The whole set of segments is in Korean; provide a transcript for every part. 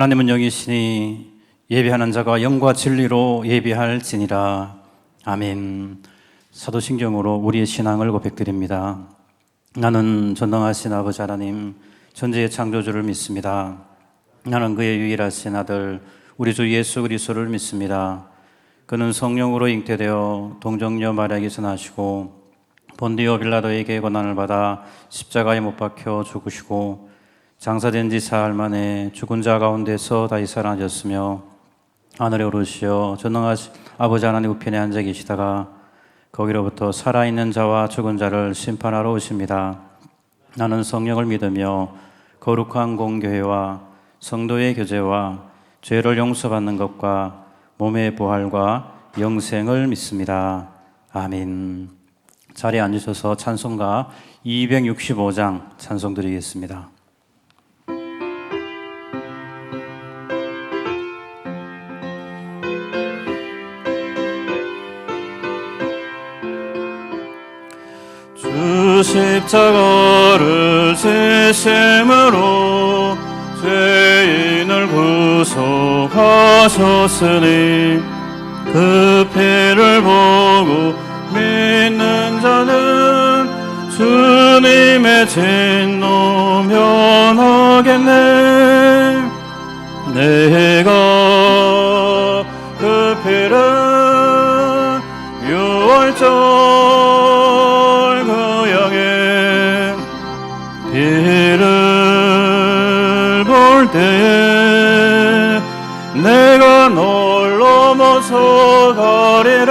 하나님은 영이시니 예비하는 자가 영과 진리로 예비할지니라. 아멘. 사도신경으로 우리의 신앙을 고백드립니다. 나는 전능하신 아버지 하나님, 전지의 창조주를 믿습니다. 나는 그의 유일하신 아들 우리 주 예수 그리스도를 믿습니다. 그는 성령으로 잉태되어 동정녀 마리아에게서 나시고 본디오 빌라도에게 고난을 받아 십자가에 못 박혀 죽으시고 장사된 지 사흘 만에 죽은 자 가운데서 다시 살아나셨으며 하늘에 오르시어 전능하신 아버지 하나님 우편에 앉아 계시다가 거기로부터 살아있는 자와 죽은 자를 심판하러 오십니다. 나는 성령을 믿으며 거룩한 공교회와 성도의 교제와 죄를 용서받는 것과 몸의 부활과 영생을 믿습니다. 아멘. 자리에 앉으셔서 찬송가 265장 찬송 드리겠습니다. 주 십자가를 지심으로 죄인을 구속하셨으니 그 피를 보고 믿는 자는 주님의 진노 면하겠네. 내가 그 피를 유월절 그 양의 피를 볼 때에 내가 널 넘어서 가리라.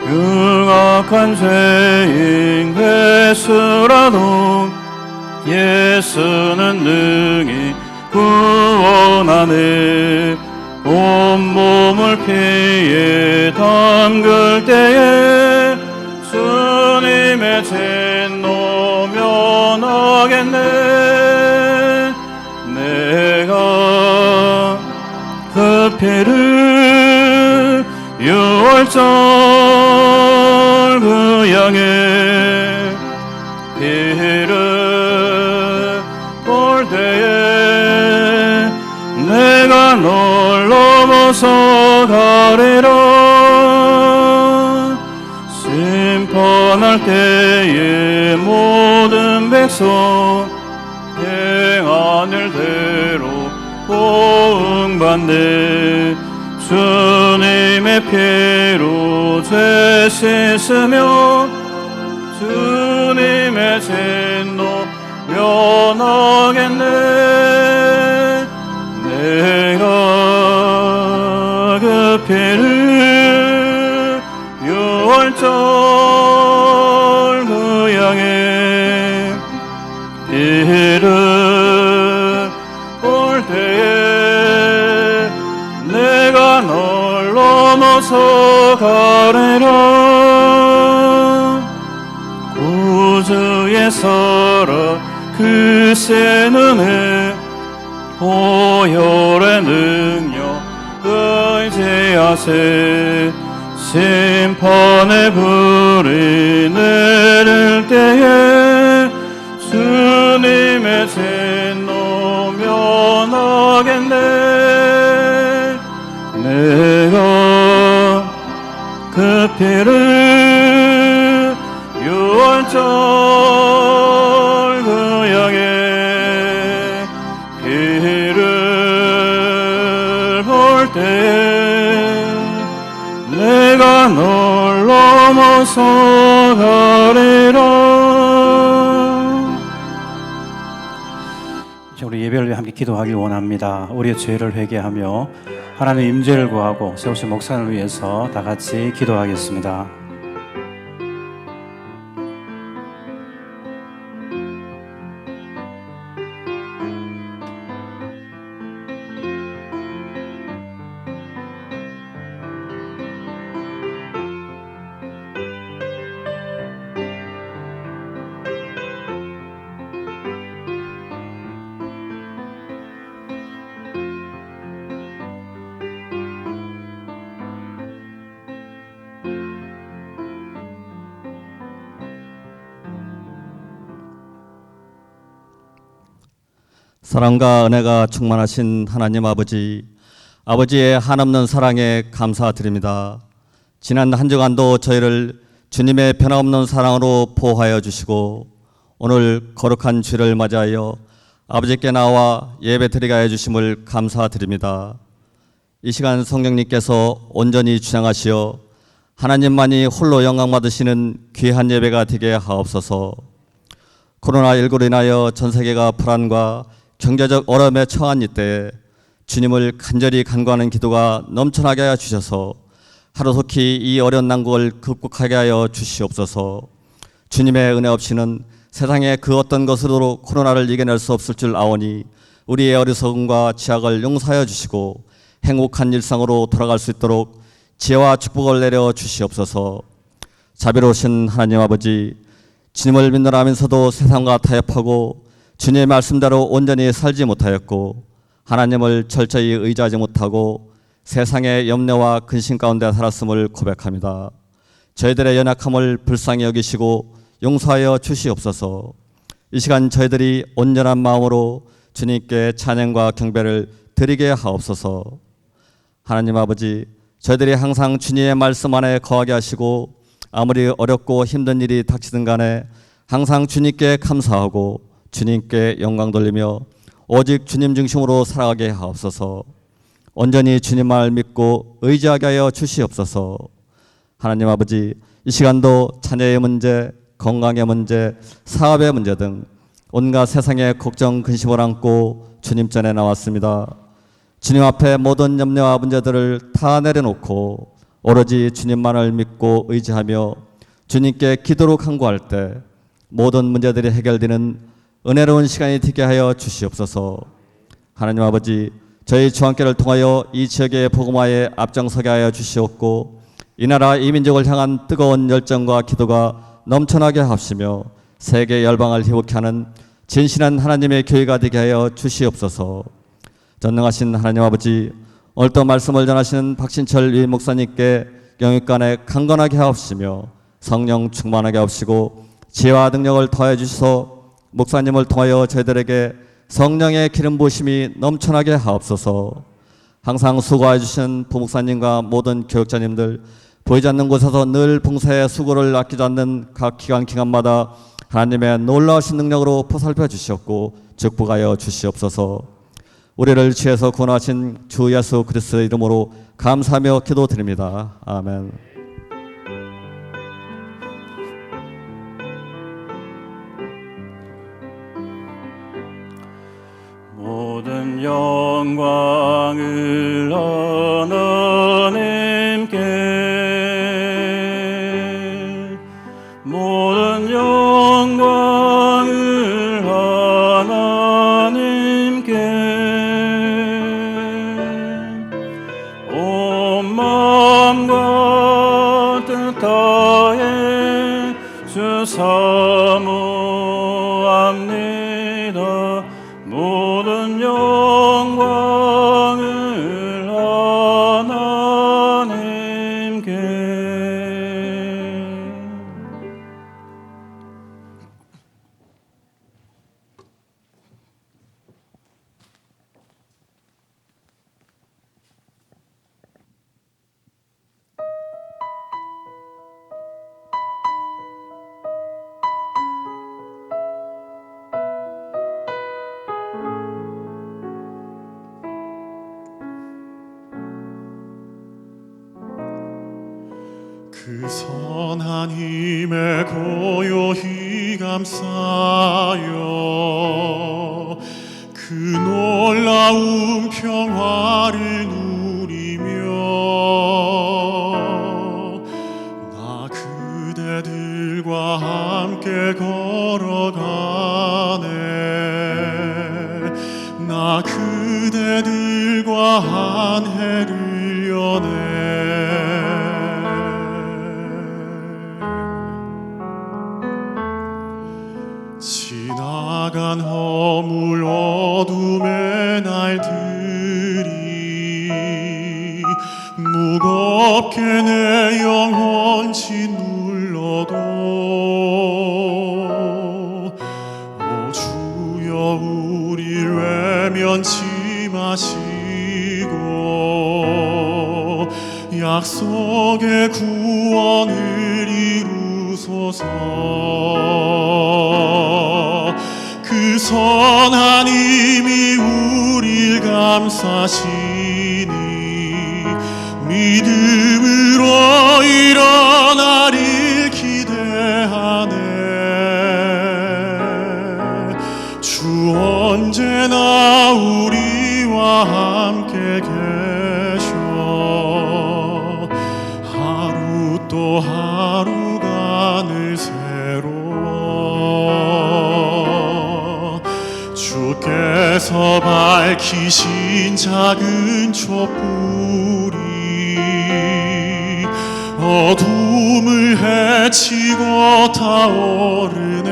흉악한 죄인 괴수라도 예수는 능히 구원하네. 온몸을 피에 담글 때에 주님의 진노 면하겠네. 내가 그 피를 유월절 그 양의 피를 볼 때에 내가 널 넘어서 가리라. 심판할 때에 모든 백성 행한 일대로 보응받네. 주님의 피로 죄 씻으며 주님의 진노 면하겠네. 내가 그 피를 유월절 그 양의 피를 볼 때에 내가 널 넘어서 가리라. 구주의 사랑 그 센 은혜 보혈의 능력 의지하세. 심판의 불이 내릴 때에 주님의 진노 면하겠네. 내가 그 피를 유월절 그 양의 피를 볼 때에 내가 널 넘어서 가리라. 우리 예배를 위해 함께 기도하길 원합니다. 우리의 죄를 회개하며 하나님의 임재를 구하고 세우신 목사를 위해서 다 같이 기도하겠습니다. 사랑과 은혜가 충만하신 하나님 아버지, 아버지의 한없는 사랑에 감사드립니다. 지난 한 주간도 저희를 주님의 변함없는 사랑으로 보호하여 주시고 오늘 거룩한 주를 맞이하여 아버지께 나와 예배드리게 하여 주심을 감사드립니다. 이 시간 성령님께서 온전히 주장하시어 하나님만이 홀로 영광 받으시는 귀한 예배가 되게 하옵소서. 코로나19로 인하여 전 세계가 불안과 경제적 어려움에 처한 이때에 주님을 간절히 간구하는 기도가 넘쳐나게 하여 주셔서 하루속히 이 어려운 난국을 극복하게 하여 주시옵소서. 주님의 은혜 없이는 세상의 그 어떤 것으로 코로나를 이겨낼 수 없을 줄 아오니 우리의 어리석음과 죄악을 용서하여 주시고 행복한 일상으로 돌아갈 수 있도록 지혜와 축복을 내려 주시옵소서. 자비로우신 하나님 아버지, 주님을 믿노라 하면서도 세상과 타협하고 주님의 말씀대로 온전히 살지 못하였고 하나님을 철저히 의지하지 못하고 세상의 염려와 근심 가운데 살았음을 고백합니다. 저희들의 연약함을 불쌍히 여기시고 용서하여 주시옵소서. 이 시간 저희들이 온전한 마음으로 주님께 찬양과 경배를 드리게 하옵소서. 하나님 아버지, 저희들이 항상 주님의 말씀 안에 거하게 하시고 아무리 어렵고 힘든 일이 닥치든 간에 항상 주님께 감사하고 주님께 영광 돌리며 오직 주님 중심으로 살아가게 하옵소서. 온전히 주님만 믿고 의지하게 하여 주시옵소서. 하나님 아버지, 이 시간도 자녀의 문제, 건강의 문제, 사업의 문제 등 온갖 세상의 걱정, 근심을 안고 주님 전에 나왔습니다. 주님 앞에 모든 염려와 문제들을 다 내려놓고 오로지 주님만을 믿고 의지하며 주님께 기도로 간구할 때 모든 문제들이 해결되는 은혜로운 시간이 되게 하여 주시옵소서. 하나님 아버지, 저희 주한교회를 통하여 이 지역의 복음화에 앞장서게 하여 주시옵고 이 나라 이 민족을 향한 뜨거운 열정과 기도가 넘쳐나게 하시며 세계 열방을 희복케 하는 진실한 하나님의 교회가 되게 하여 주시옵소서. 전능하신 하나님 아버지, 오늘 또 말씀을 전하시는 박신철 위 목사님께 영육간에 강건하게 하옵시며 성령 충만하게 하옵시고 지혜와 능력을 더해 주셔서 목사님을 통하여 저희들에게 성령의 기름 부으심이 넘쳐나게 하옵소서. 항상 수고해 주신 부목사님과 모든 교육자님들, 보이지 않는 곳에서 늘 봉사의 수고를 아끼지 않는 각 기간마다 하나님의 놀라우신 능력으로 보살펴 주시옵고 축복하여 주시옵소서. 우리를 죄에서 구원하신 주 예수 그리스도의 이름으로 감사하며 기도드립니다. 아멘. 모든 영광을 하나님께, 모든 영광을 하나님께, 온 마음과 뜻 다해 주 사모합니다. 모든 영광을 하나님께. 그 선한 힘에 고요히 감싸여 그 놀라운 평화를 누리며 나 그대들과 함께 걸어가네. 나 그대들과 한 해를 여네. 지나간 허물 어둠의 날들이 무겁게 내 영혼 짓눌러도 오 주여 우릴 면치 마시고 약속의 구원을 이루소서. 그 선한 힘이 우릴 감싸시니 믿음으로 일어나릴 기대하네. 주 언제나 우리와 함께 계셔. 하루 또 하루가 늘 새로워. 주께서 밝히신 작은 촛불이 어둠을 헤치고 타오르네.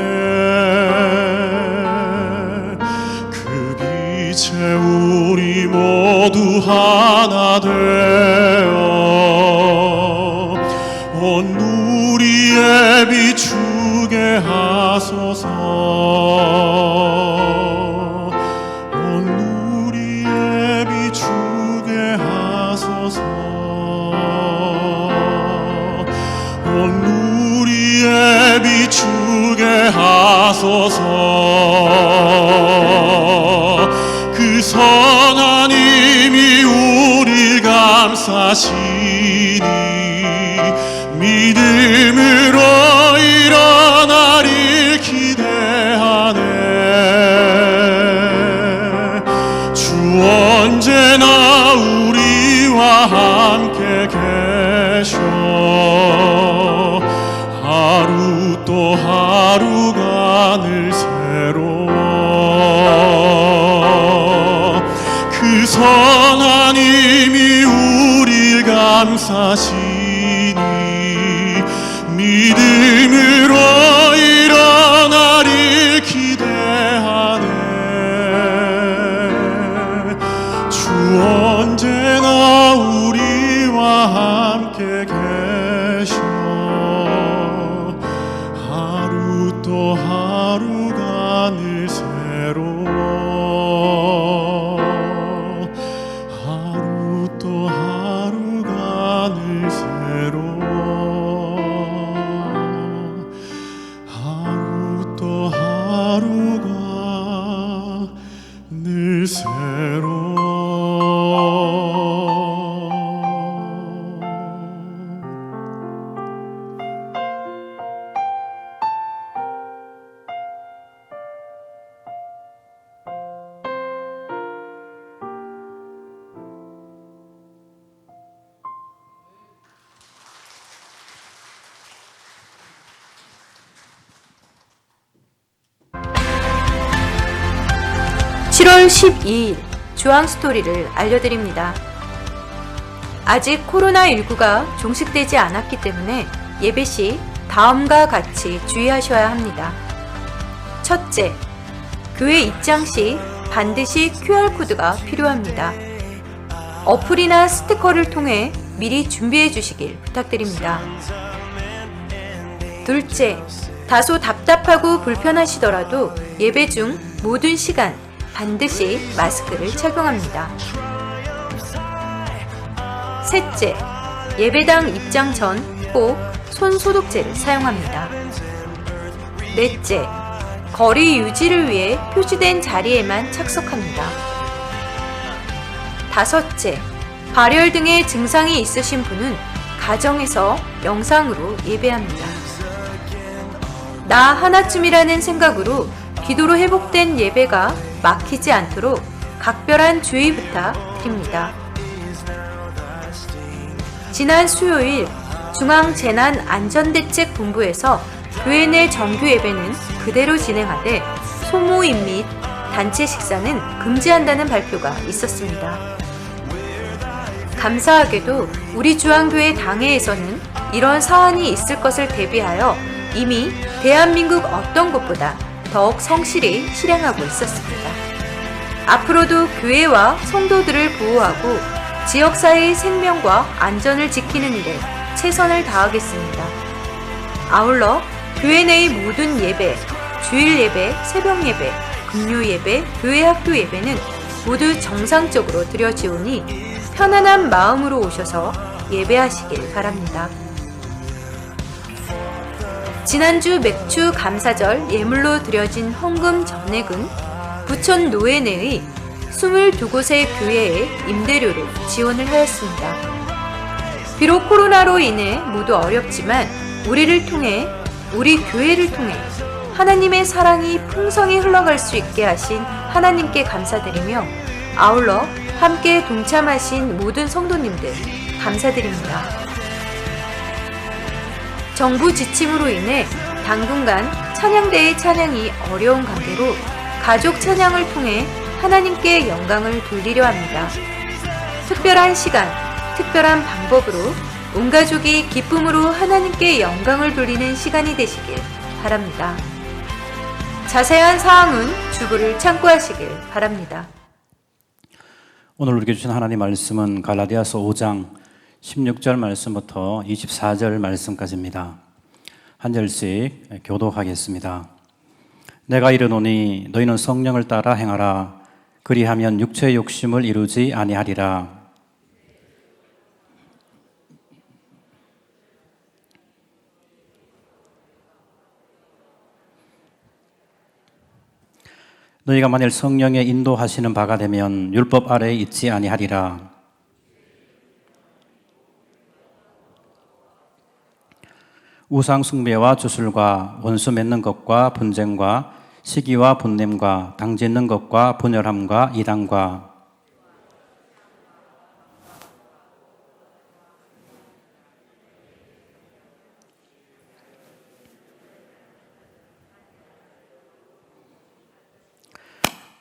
그 빛에 우리 모두 하나 되어 온 누리에 비추게 하소서. 온 누리에 비추게 하소서. 온 누리에 비추게 하소서. 그 선한 힘이 우릴 감싸시니 믿음으로 일어나릴 기대하네. 주 언제나 우리와 함께 계셔. 하루 또 하루가 늘 새로워. 그 선한 힘이 우릴 감싸시니 믿음으로 일어나릴 기대하네. 주 언제나 우리와 함께 계셔. 하루 또 하루가 늘 새로워. 하루 또 하루가 늘 새로워. 하루 또 하루가 늘 새로워. (7월 12일) 주황 스토리를 알려드립니다. 아직 코로나19가 종식되지 않았기 때문에 예배 시 다음과 같이 주의하셔야 합니다. 첫째, 교회 입장 시 반드시 QR코드가 필요합니다. 어플이나 스티커를 통해 미리 준비해 주시길 부탁드립니다. 둘째, 다소 답답하고 불편하시더라도 예배 중 모든 시간 반드시 마스크를 착용합니다. 셋째, 예배당 입장 전 꼭 손 소독제를 사용합니다. 넷째, 거리 유지를 위해 표시된 자리에만 착석합니다. 다섯째, 발열 등의 증상이 있으신 분은 가정에서 영상으로 예배합니다. 나 하나쯤이라는 생각으로 기도로 회복된 예배가 막히지 않도록 각별한 주의 부탁드립니다. 지난 수요일 중앙재난안전대책본부에서 교회 내 정규 예배는 그대로 진행하되 소모임 및 단체 식사는 금지한다는 발표가 있었습니다. 감사하게도 우리 주한교회 당회에서는 이런 사안이 있을 것을 대비하여 이미 대한민국 어떤 곳보다 더욱 성실히 실행하고 있었습니다. 앞으로도 교회와 성도들을 보호하고 지역사회의 생명과 안전을 지키는 일에 최선을 다하겠습니다. 아울러 교회 내의 모든 예배, 주일 예배, 새벽 예배, 금요 예배, 교회 학교 예배는 모두 정상적으로 드려지오니 편안한 마음으로 오셔서 예배하시길 바랍니다. 지난주 맥주 감사절 예물로 드려진 헌금 전액은 부천 노회내의 22곳의 교회에 임대료로 지원을 하였습니다. 비록 코로나로 인해 모두 어렵지만 우리를 통해, 우리 교회를 통해 하나님의 사랑이 풍성히 흘러갈 수 있게 하신 하나님께 감사드리며 아울러 함께 동참하신 모든 성도님들 감사드립니다. 정부 지침으로 인해 당분간 찬양대의 찬양이 어려운 관계로 가족 찬양을 통해 하나님께 영광을 돌리려 합니다. 특별한 시간, 특별한 방법으로 온 가족이 기쁨으로 하나님께 영광을 돌리는 시간이 되시길 바랍니다. 자세한 사항은 주부를 참고하시길 바랍니다. 오늘 우리에게 주신 하나님 말씀은 갈라디아서 5장 16절 말씀부터 24절 말씀까지입니다. 한 절씩 교독하겠습니다. 내가 이르노니 너희는 성령을 따라 행하라. 그리하면 육체의 욕심을 이루지 아니하리라. 너희가 만일 성령의 인도하시는 바가 되면 율법 아래에 있지 아니하리라. 우상 숭배와 주술과 원수 맺는 것과 분쟁과 시기와 분냄과 당짓는 것과 분열함과 이단과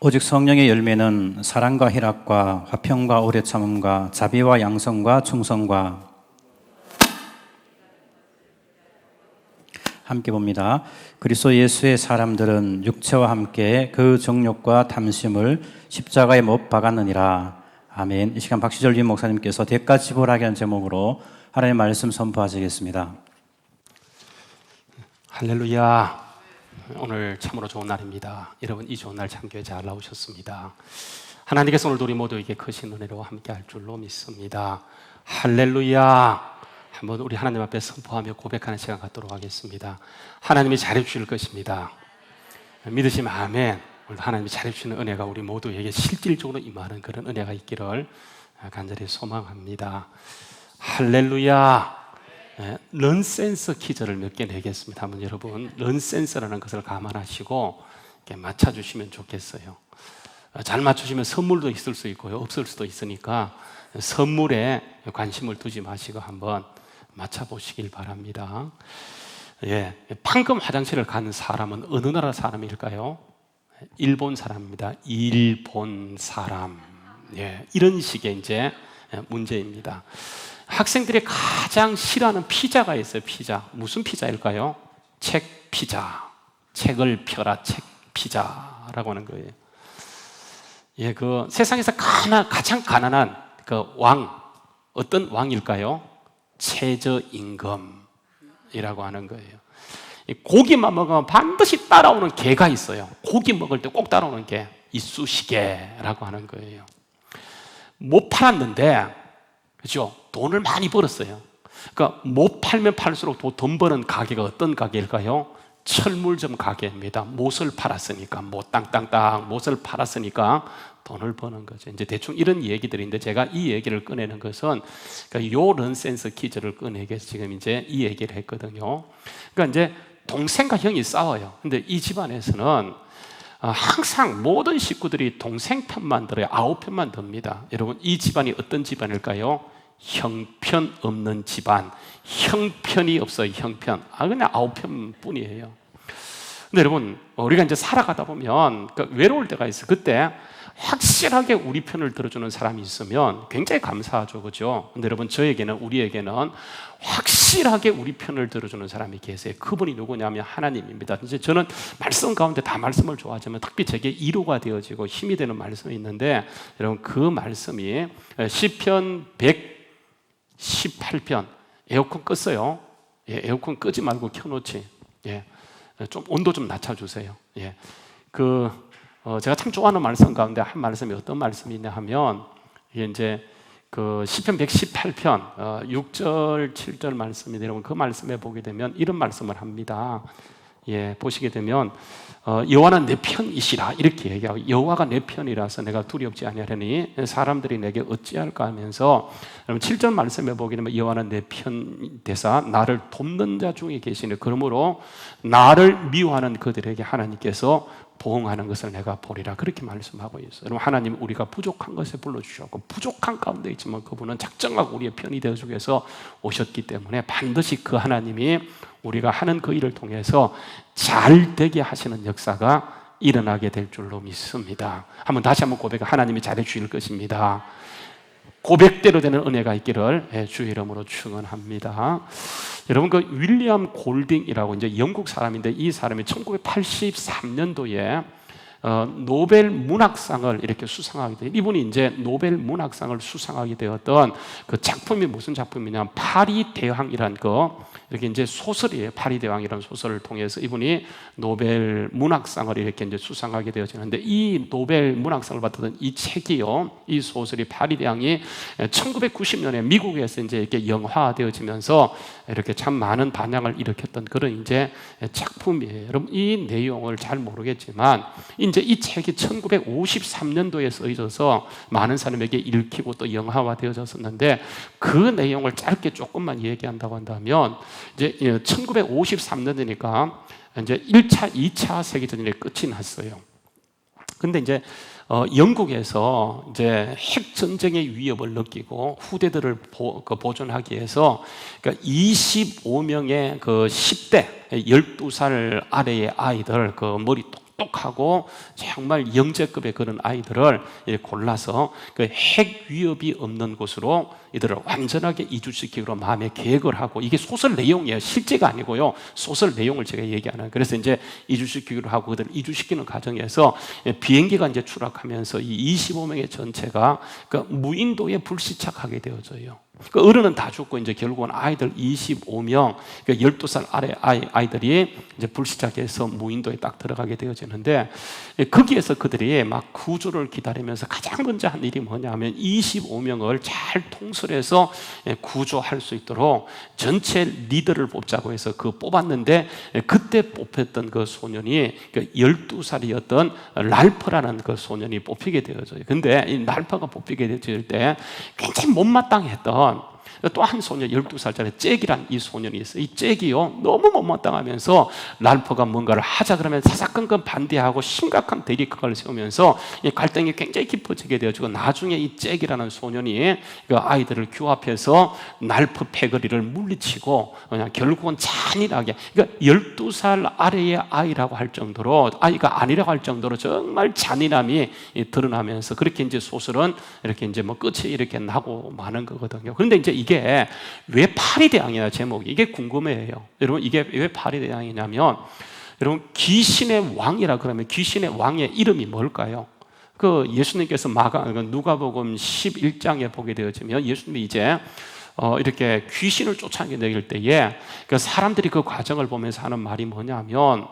오직 성령의 열매는 사랑과 희락과 화평과 오래 참음과 자비와 양성과 충성과 함께 봅니다. 그리스도 예수의 사람들은 육체와 함께 그 정욕과 탐심을 십자가에 못 박았느니라. 아멘. 이 시간 박시절 임 목사님께서 대가 지불하게 한 제목으로 하나님의 말씀 선포하시겠습니다. 할렐루야. 오늘 참으로 좋은 날입니다. 여러분 이 좋은 날 참교회 잘 나오셨습니다. 하나님께서 오늘도 우리 모두에게 크신 은혜로 함께 할 줄로 믿습니다. 할렐루야. 한번 우리 하나님 앞에 선포하며 고백하는 시간 갖도록 하겠습니다. 하나님이 잘해주실 것입니다. 믿으시면 아멘. 오늘 하나님이 잘해주시는 은혜가 우리 모두에게 실질적으로 임하는 그런 은혜가 있기를 간절히 소망합니다. 할렐루야. 넌센스 퀴즈를 몇 개 내겠습니다. 한번 여러분 넌센스라는 것을 감안하시고 이렇게 맞춰주시면 좋겠어요. 잘 맞추시면 선물도 있을 수 있고요, 없을 수도 있으니까 선물에 관심을 두지 마시고 한번 맞춰보시길 바랍니다. 방금 화장실을 간 사람은 어느 나라 사람일까요? 일본 사람입니다. 일본 사람. 이런 식의 이제 문제입니다. 학생들이 가장 싫어하는 피자가 있어요. 피자. 무슨 피자일까요? 책 피자. 책을 펴라. 책 피자라고 하는 거예요. 그 세상에서 가장 가난한 그 왕, 어떤 왕일까요? 최저임금이라고 하는 거예요. 고기만 먹으면 반드시 따라오는 개가 있어요. 고기 먹을 때 꼭 따라오는 개, 이쑤시개라고 하는 거예요. 못 팔았는데, 그렇죠? 돈을 많이 벌었어요. 그러니까 못 팔면 팔수록 돈 버는 가게가 어떤 가게일까요? 철물점 가게입니다. 못을 팔았으니까, 땅땅땅 못을 팔았으니까 돈을 버는 거죠. 이제 대충 이런 얘기들인데 제가 이 얘기를 꺼내는 것은 그러니까 요 넌센스 퀴즈를 꺼내기 위해서 지금 이제 이 얘기를 했거든요. 그러니까 이제 동생과 형이 싸워요. 근데 이 집안에서는 항상 모든 식구들이 동생 편만 들어요. 9편만 듭니다. 여러분 이 집안이 어떤 집안일까요? 형편 없는 집안. 형편이 없어요. 형편. 그냥 9편 뿐이에요. 근데 여러분 우리가 이제 살아가다 보면 외로울 때가 있어요. 그때 확실하게 우리 편을 들어주는 사람이 있으면 굉장히 감사하죠. 그죠? 근데 여러분 저에게는 우리에게는 확실하게 우리 편을 들어주는 사람이 계세요. 그분이 누구냐면 하나님입니다. 이제 저는 말씀 가운데 다 말씀을 좋아하지만 특히 제게 위로가 되어지고 힘이 되는 말씀이 있는데 여러분 그 말씀이 시편 118편 에어컨 껐어요. 에어컨 끄지 말고 켜놓지. 좀 온도 좀 낮춰주세요. 제가 참 좋아하는 말씀 가운데 한 말씀이 어떤 말씀이냐 하면 이게 이제 그 시편 118편 6절 7절 말씀인데 여러분 그 말씀에 보게 되면 이런 말씀을 합니다. 예, 보시게 되면 여호와는 내 편이시라 이렇게 얘기하고 여호와가 내 편이라서 내가 두렵지 아니하려니 사람들이 내게 어찌할까 하면서 여러분 7절 말씀에 보게 되면 여호와는 내 편 되사 나를 돕는 자 중에 계시니 그러므로 나를 미워하는 그들에게 하나님께서 보응하는 것을 내가 보리라 그렇게 말씀하고 있어요. 여러분 하나님 우리가 부족한 것에 불러주셨고 부족한 가운데 있지만 그분은 작정하고 우리의 편이 되어주기 위해서 오셨기 때문에 반드시 그 하나님이 우리가 하는 그 일을 통해서 잘 되게 하시는 역사가 일어나게 될 줄로 믿습니다. 다시 한번 고백해 하나님이 잘해 주실 것입니다. 고백대로 되는 은혜가 있기를 주의 이름으로 축원합니다. 여러분 그 윌리엄 골딩이라고 이제 영국 사람인데 이 사람이 1983년도에 노벨 문학상을 이렇게 수상하게 돼요. 이분이 이제 노벨 문학상을 수상하게 되었던 그 작품이 무슨 작품이냐면 파리 대왕이란 이렇게 이제 소설이에요. 파리 대왕이라는 소설을 통해서 이분이 노벨 문학상을 이렇게 이제 수상하게 되어지는데 이 노벨 문학상을 받았던 이 책이요, 이 소설이 파리 대왕이 1990년에 미국에서 이제 이렇게 영화되어지면서 이렇게 참 많은 반향을 일으켰던 그런 이제 작품이에요. 여러분 이 내용을 잘 모르겠지만 이제 이 책이 1953년도에 쓰여져서 많은 사람에게 읽히고 또 영화화되어졌었는데 그 내용을 짧게 조금만 얘기한다고 한다면 이제 1953년이니까 이제 1차, 2차 세계대전이 끝이 났어요. 근데 이제 영국에서 이제 핵 전쟁의 위협을 느끼고 후대들을 보존하기 위해서 그러니까 25명의 그 10대 12살 아래의 아이들 그 머리 똑똑하고 정말 영재급의 그런 아이들을 골라서 그 핵 위협이 없는 곳으로 이들을 완전하게 이주시키기로 마음의 계획을 하고 이게 소설 내용이에요. 실제가 아니고요. 소설 내용을 제가 얘기하는. 그래서 이제 이주시키기로 하고 그들을 이주시키는 과정에서 비행기가 이제 추락하면서 이 25명의 전체가 그 무인도에 불시착하게 되어져요. 그 어른은 다 죽고 이제 결국은 아이들 25명, 12살 아래 아이들이 이제 불시착해서 무인도에 딱 들어가게 되어지는데 거기에서 그들이 막 구조를 기다리면서 가장 먼저 한 일이 뭐냐면 25명을 잘 통솔해서 구조할 수 있도록 전체 리더를 뽑자고 해서 그 뽑았는데 그때 뽑혔던 그 소년이 12살이었던 랄프라는 그 소년이 뽑히게 되어져요. 근데 이 랄프가 뽑히게 되어질 때 굉장히 못마땅했던 또 한 소년 12살짜리 잭이란 이 소년이 있어요. 이 잭이요 너무 못마땅하면서 랄프가 뭔가를 하자 그러면 사사건건 반대하고 심각한 대립각을 세우면서 이 갈등이 굉장히 깊어지게 되어지고 나중에 이 잭이라는 소년이 그 아이들을 규합해서 랄프 패거리를 물리치고 그냥 결국은 잔인하게 그러니까 12살 아래의 아이라고 할 정도로 아이가 아니라고 할 정도로 정말 잔인함이 드러나면서 그렇게 이제 소설은 이렇게 이제 뭐 끝이 이렇게 나고 마는 거거든요. 그런데 이제 이게 왜 파리대왕이냐 제목이 이게 궁금해요. 여러분 이게 왜 파리대왕이냐면 여러분 귀신의 왕이라 그러면 귀신의 왕의 이름이 뭘까요? 그 예수님께서 누가복음 11장에 보게 되어지면 예수님이 이제 이렇게 귀신을 쫓아내길 때에 그 사람들이 그 과정을 보면서 하는 말이 뭐냐면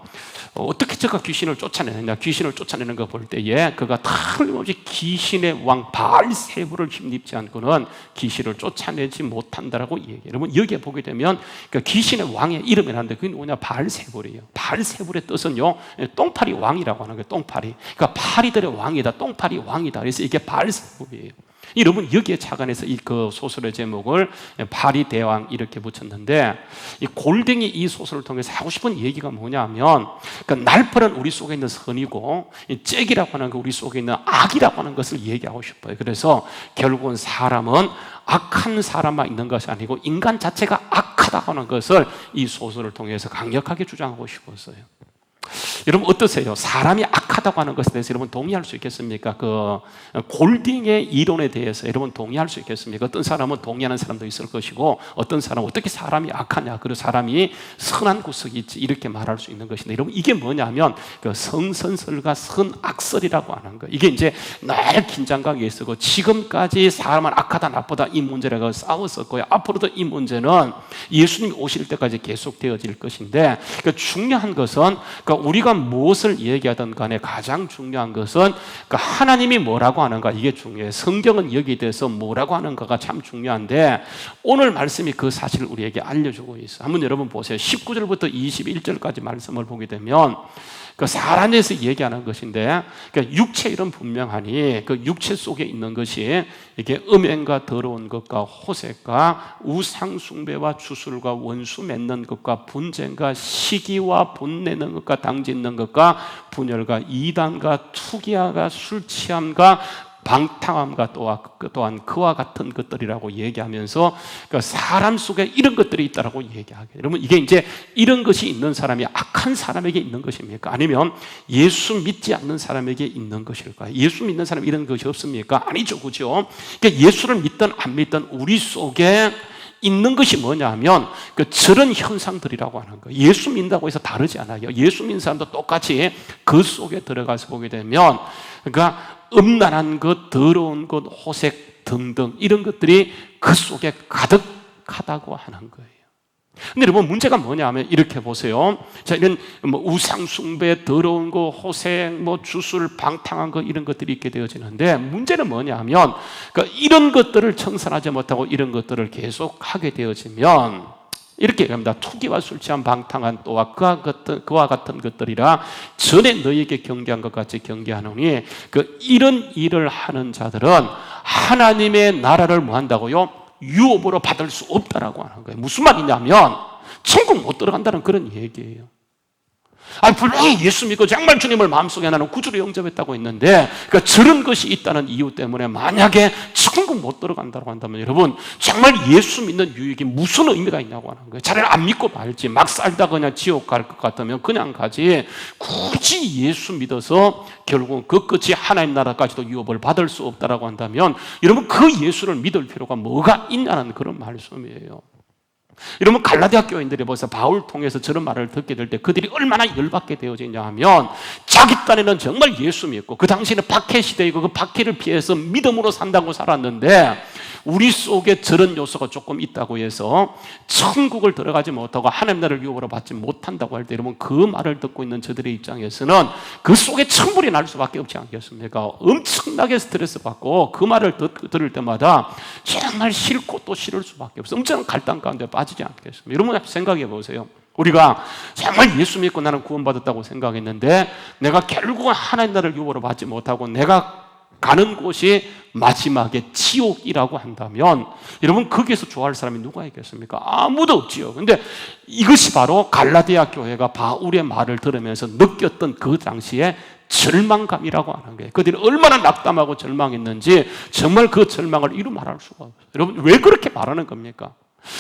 어떻게 저가 귀신을 쫓아내느냐 귀신을 쫓아내는 거 볼 때에 그가 틀림없이 귀신의 왕 바알세부를 힘입지 않고는 귀신을 쫓아내지 못한다라고 얘기해요. 여러분 여기에 보게 되면 그 귀신의 왕의 이름이라는데 그게 뭐냐 바알세불이에요. 바알세불의 뜻은요 똥파리 왕이라고 하는 거예요. 똥파리 그러니까 파리들의 왕이다 똥파리 왕이다 그래서 이게 바알세불이에요. 여러분 여기에 착안해서 이 그 소설의 제목을 파리 대왕 이렇게 붙였는데 이 골딩이 이 소설을 통해서 하고 싶은 얘기가 뭐냐면 그러니까 날펄은 우리 속에 있는 선이고 이 잭이라고 하는 거 우리 속에 있는 악이라고 하는 것을 얘기하고 싶어요. 그래서 결국은 사람은 악한 사람만 있는 것이 아니고 인간 자체가 악하다고 하는 것을 이 소설을 통해서 강력하게 주장하고 싶었어요. 여러분 어떠세요? 사람이 악하다고 하는 것에 대해서 여러분 동의할 수 있겠습니까? 그 골딩의 이론에 대해서 여러분 동의할 수 있겠습니까? 어떤 사람은 동의하는 사람도 있을 것이고 어떤 사람은 어떻게 사람이 악하냐 그리고 사람이 선한 구석이 있지 이렇게 말할 수 있는 것인데 여러분 이게 뭐냐면 그 성선설과 선악설이라고 하는 거예요. 이게 이제 늘 긴장감이 있었고 지금까지 사람은 악하다 나쁘다 이 문제라고 싸웠었고요. 앞으로도 이 문제는 예수님이 오실 때까지 계속 되어질 것인데 그 중요한 것은 우리가 무엇을 얘기하든 간에 가장 중요한 것은 그 하나님이 뭐라고 하는가, 이게 중요해요. 성경은 여기에 대해서 뭐라고 하는가가 참 중요한데, 오늘 말씀이 그 사실을 우리에게 알려주고 있어요. 한번 여러분 보세요. 19절부터 21절까지 말씀을 보게 되면 그 사람에서 얘기하는 것인데, 그러니까 육체 이런 분명하니 그 육체 속에 있는 것이 이게 음행과 더러운 것과 호색과 우상 숭배와 주술과 원수 맺는 것과 분쟁과 시기와 분내는 것과 당짓는 것과 분열과 이단과 투기와 술 취함과 방탕함과 또한 그와 같은 것들이라고 얘기하면서 그 사람 속에 이런 것들이 있다라고 얘기하게. 여러분, 이게 이제 이런 것이 있는 사람이 악한 사람에게 있는 것입니까? 아니면 예수 믿지 않는 사람에게 있는 것일까요? 예수 믿는 사람이 이런 것이 없습니까? 아니죠, 그죠? 그러니까 예수를 믿든 안 믿든 우리 속에 있는 것이 뭐냐면 그 저런 현상들이라고 하는 거예요. 예수 믿는다고 해서 다르지 않아요. 예수 믿는 사람도 똑같이 그 속에 들어가서 보게 되면, 그러니까 음란한 것, 더러운 것, 호색 등등 이런 것들이 그 속에 가득하다고 하는 거예요. 근데 여러분, 문제가 뭐냐면 이렇게 보세요. 자, 이런 뭐 우상 숭배, 더러운 거, 호색, 뭐 주술, 방탕한 거 이런 것들이 있게 되어지는데, 문제는 뭐냐면 그러니까 이런 것들을 청산하지 못하고 이런 것들을 계속 하게 되어지면 이렇게 얘기합니다. 투기와 술 취한 방탕한 또와 그와 같은 것들이라 전에 너희에게 경계한 것 같이 경계하노니, 그 이런 일을 하는 자들은 하나님의 나라를 뭐 한다고요? 유업으로 받을 수 없다라고 하는 거예요. 무슨 말이냐면 천국 못 들어간다는 그런 얘기예요. 분명히 예수 믿고 정말 주님을 마음속에 나는 구주로 영접했다고 했는데, 그러니까 저런 것이 있다는 이유 때문에 만약에 천국 못 들어간다고 한다면, 여러분, 정말 예수 믿는 유익이 무슨 의미가 있냐고 하는 거예요. 차라리 안 믿고 말지. 막 살다 그냥 지옥 갈 것 같으면 그냥 가지, 굳이 예수 믿어서 결국 그 끝이 하나님 나라까지도 유업을 받을 수 없다라고 한다면, 여러분, 그 예수를 믿을 필요가 뭐가 있냐는 그런 말씀이에요. 여러분, 갈라디아 교인들이 벌써 바울 통해서 저런 말을 듣게 될 때 그들이 얼마나 열받게 되어지냐 하면, 자기 딴에는 정말 예수 믿고 그 당시에는 박해 시대이고 그 박해를 피해서 믿음으로 산다고 살았는데, 우리 속에 저런 요소가 조금 있다고 해서 천국을 들어가지 못하고 하나님 나라를 유업으로 받지 못한다고 할 때, 여러분, 그 말을 듣고 있는 저들의 입장에서는 그 속에 천불이 날 수밖에 없지 않겠습니까? 엄청나게 스트레스 받고 그 말을 들을 때마다 정말 싫고 또 싫을 수밖에 없어요. 엄청난 갈등 가운데 빠지지 않겠습니까? 여러분, 생각해 보세요. 우리가 정말 예수 믿고 나는 구원받았다고 생각했는데, 내가 결국은 하나님 나라를 유업으로 받지 못하고 내가 가는 곳이 마지막에 지옥이라고 한다면, 여러분, 거기에서 좋아할 사람이 누가 있겠습니까? 아무도 없지요. 근데 이것이 바로 갈라디아 교회가 바울의 말을 들으면서 느꼈던 그 당시에 절망감이라고 하는 거예요. 그들이 얼마나 낙담하고 절망했는지 정말 그 절망을 이루 말할 수가 없어요. 여러분, 왜 그렇게 말하는 겁니까?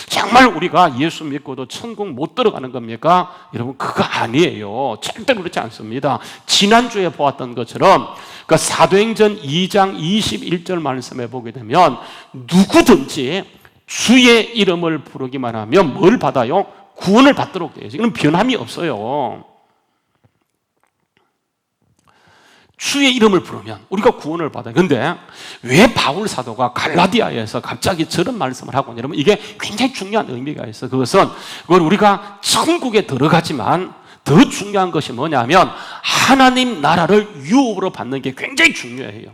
정말 우리가 예수 믿고도 천국 못 들어가는 겁니까? 여러분, 그거 아니에요. 절대 그렇지 않습니다. 지난주에 보았던 것처럼 그 사도행전 2장 21절 말씀에 보게 되면, 누구든지 주의 이름을 부르기만 하면 뭘 받아요? 구원을 받도록 되어 있어요. 이건 변함이 없어요. 주의 이름을 부르면 우리가 구원을 받아요. 그런데 왜 바울 사도가 갈라디아에서 갑자기 저런 말씀을 하고, 여러분, 이게 굉장히 중요한 의미가 있어요. 그것은 그걸 우리가 천국에 들어가지만 더 중요한 것이 뭐냐면 하나님 나라를 유업으로 받는 게 굉장히 중요해요.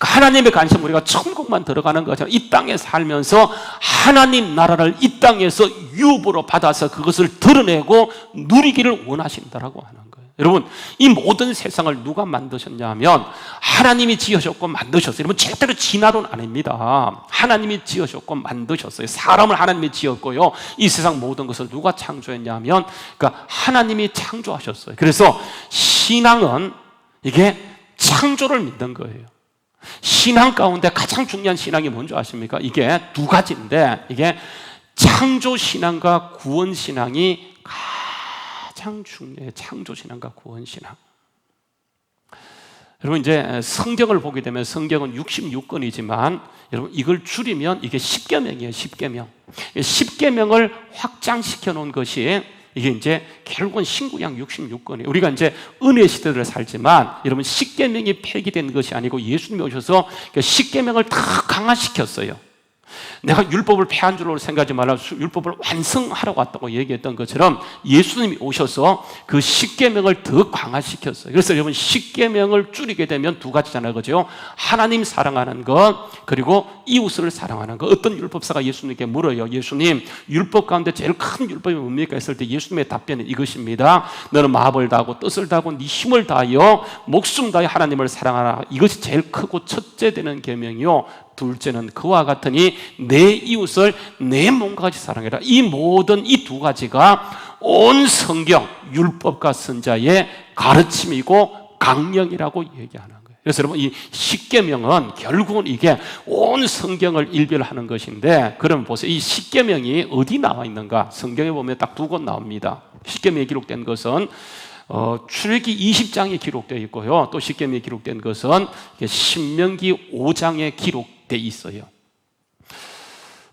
하나님의 관심, 우리가 천국만 들어가는 것처럼 이 땅에 살면서 하나님 나라를 이 땅에서 유업으로 받아서 그것을 드러내고 누리기를 원하신다라고 하는 거예요. 여러분, 이 모든 세상을 누가 만드셨냐면 하나님이 지으셨고 만드셨어요. 여러분, 절대로 진화론 아닙니다. 하나님이 지으셨고 만드셨어요. 사람을 하나님이 지었고요, 이 세상 모든 것을 누가 창조했냐면 그러니까 하나님이 창조하셨어요. 그래서 신앙은 이게 창조를 믿는 거예요. 신앙 가운데 가장 중요한 신앙이 뭔지 아십니까? 이게 두 가지인데, 이게 창조신앙과 구원신앙이 가장 중요해요. 창조신앙과 구원신앙. 여러분, 이제 성경을 보게 되면 성경은 66권이지만 여러분, 이걸 줄이면 이게 10계명이에요. 10계명. 10계명을 확장시켜 놓은 것이 이게 이제 결국은 신구약 66권이에요. 우리가 이제 은혜 시대를 살지만 여러분, 10계명이 폐기된 것이 아니고 예수님이 오셔서 10계명을 다 강화시켰어요. 내가 율법을 폐한 줄로 생각하지 말라. 율법을 완성하라고 왔다고 얘기했던 것처럼 예수님이 오셔서 그 십계명을 더 강화시켰어요. 그래서 여러분 십계명을 줄이게 되면 두 가지잖아요, 그죠? 하나님 사랑하는 것, 그리고 이웃을 사랑하는 것. 어떤 율법사가 예수님께 물어요. 예수님, 율법 가운데 제일 큰 율법이 뭡니까? 했을 때 예수님의 답변은 이것입니다. 너는 마음을 다하고 뜻을 다하고 네 힘을 다하여 목숨 다하여 하나님을 사랑하라. 이것이 제일 크고 첫째 되는 계명이요, 둘째는 그와 같으니 내 이웃을 내 몸과 같이 사랑해라. 이 모든 이 두 가지가 온 성경, 율법과 선자의 가르침이고 강령이라고 얘기하는 거예요. 그래서 여러분 이 십계명은 결국은 이게 온 성경을 일별하는 것인데, 그러면 보세요. 이 십계명이 어디 나와 있는가? 성경에 보면 딱 두 곳 나옵니다. 십계명에 기록된 것은 출애굽기 20장에 기록되어 있고요, 또 십계명에 기록된 것은 신명기 5장에 기록되어 있어요.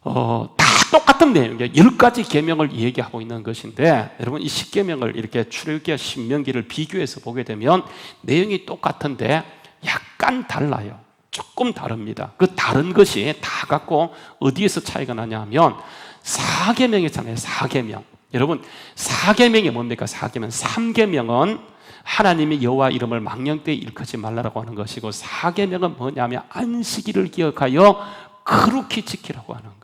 다 똑같은 내용이에요. 10가지 계명을 얘기하고 있는 것인데, 여러분 이 십계명을 이렇게 출애굽기와 신명기를 비교해서 보게 되면 내용이 똑같은데 약간 달라요. 조금 다릅니다. 그 다른 것이 다 갖고 어디에서 차이가 나냐면 사계명이잖아요. 사계명. 여러분 사계명이 뭡니까? 사계명. 3계명은 하나님의 여호와 이름을 망령되이 일컫지 말라라고 하는 것이고, 사계명은 뭐냐면 안식일을 기억하여 거룩히 지키라고 하는 거예요.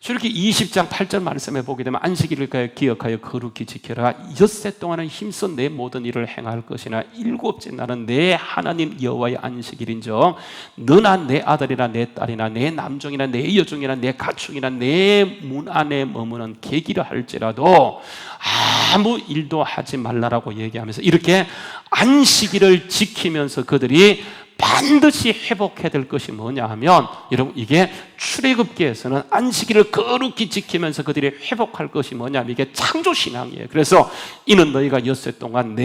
출애굽기 20장 8절 말씀에 보게 되면 안식일을 기억하여 거룩히 지켜라. 엿새 동안은 힘써 내 모든 일을 행할 것이나 일곱째 날은 내 하나님 여호와의 안식일인즉 너나 내 아들이나 내 딸이나 내 남종이나 내 여종이나 내 가축이나 내 문 안에 머무는 객이라 할지라도 아무 일도 하지 말라라고 얘기하면서 이렇게 안식일을 지키면서 그들이 반드시 회복해야 될 것이 뭐냐 하면, 여러분 이게 출애굽기에서는 안식일을 거룩히 지키면서 그들이 회복할 것이 뭐냐면 이게 창조신앙이에요. 그래서 이는 너희가 엿새 동안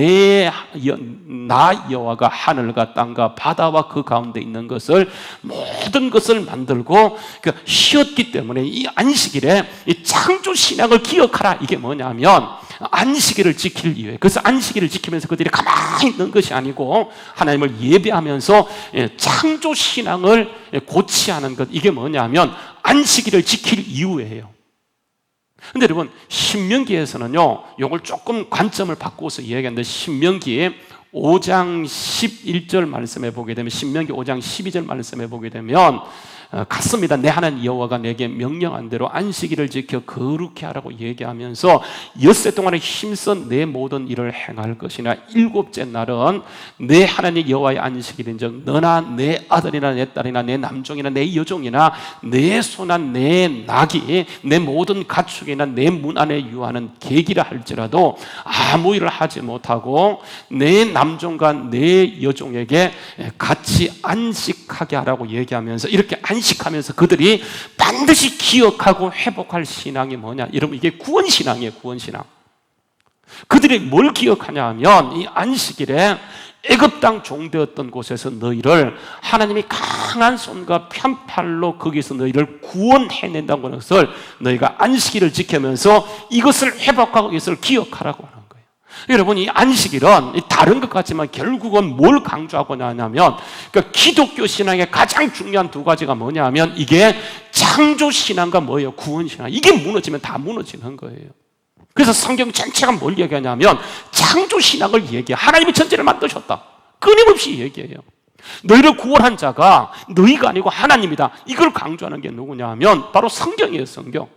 나 여호와가 하늘과 땅과 바다와 그 가운데 있는 것을 모든 것을 만들고 쉬었기 때문에 이 안식일에 이 창조신앙을 기억하라. 이게 뭐냐면 안식일을 지킬 이유예요. 그래서 안식일을 지키면서 그들이 가만히 있는 것이 아니고 하나님을 예배하면서 창조신앙을 고취하는 것, 이게 뭐냐면 안식일을 지킬 이유예요. 근데 여러분 신명기에서는요, 이걸 조금 관점을 바꾸어서 이야기하는데, 신명기 5장 11절 말씀에 보게 되면, 신명기 5장 12절 말씀에 보게 되면 같습니다. 내 하나님 여호와가 내게 명령한 대로 안식일을 지켜 거룩히 하라고 얘기하면서 엿새 동안에 힘써 내 모든 일을 행할 것이나 일곱째 날은 내 하나님 여호와의 안식일인즉 너나 내 아들이나 내 딸이나 내 남종이나 내 여종이나 내 소나 내 낙이 내 모든 가축이나 내 문 안에 유하는 객이라 할지라도 아무 일을 하지 못하고 내 남종과 내 여종에게 같이 안식하게 하라고 얘기하면서, 이렇게 안식하면서 그들이 반드시 기억하고 회복할 신앙이 뭐냐? 여러분 이게 구원신앙이에요. 구원신앙. 그들이 뭘 기억하냐 하면 이 안식일에 애굽 땅 종되었던 곳에서 너희를 하나님이 강한 손과 편팔로 거기서 너희를 구원해낸다는 것을 너희가 안식일을 지키면서 이것을 회복하고 이것을 기억하라고 하는 거예요. 여러분 이 안식일은 다른 것 같지만 결국은 뭘 강조하고자 하냐면, 그러니까 기독교 신앙의 가장 중요한 두 가지가 뭐냐 하면 이게 창조신앙과 뭐예요? 구원신앙. 이게 무너지면 다 무너지는 거예요. 그래서 성경 전체가 뭘 얘기하냐면 창조신앙을 얘기해요. 하나님이 천지를 만드셨다. 끊임없이 얘기해요. 너희를 구원한 자가 너희가 아니고 하나님이다. 이걸 강조하는 게 누구냐 하면 바로 성경이에요. 성경.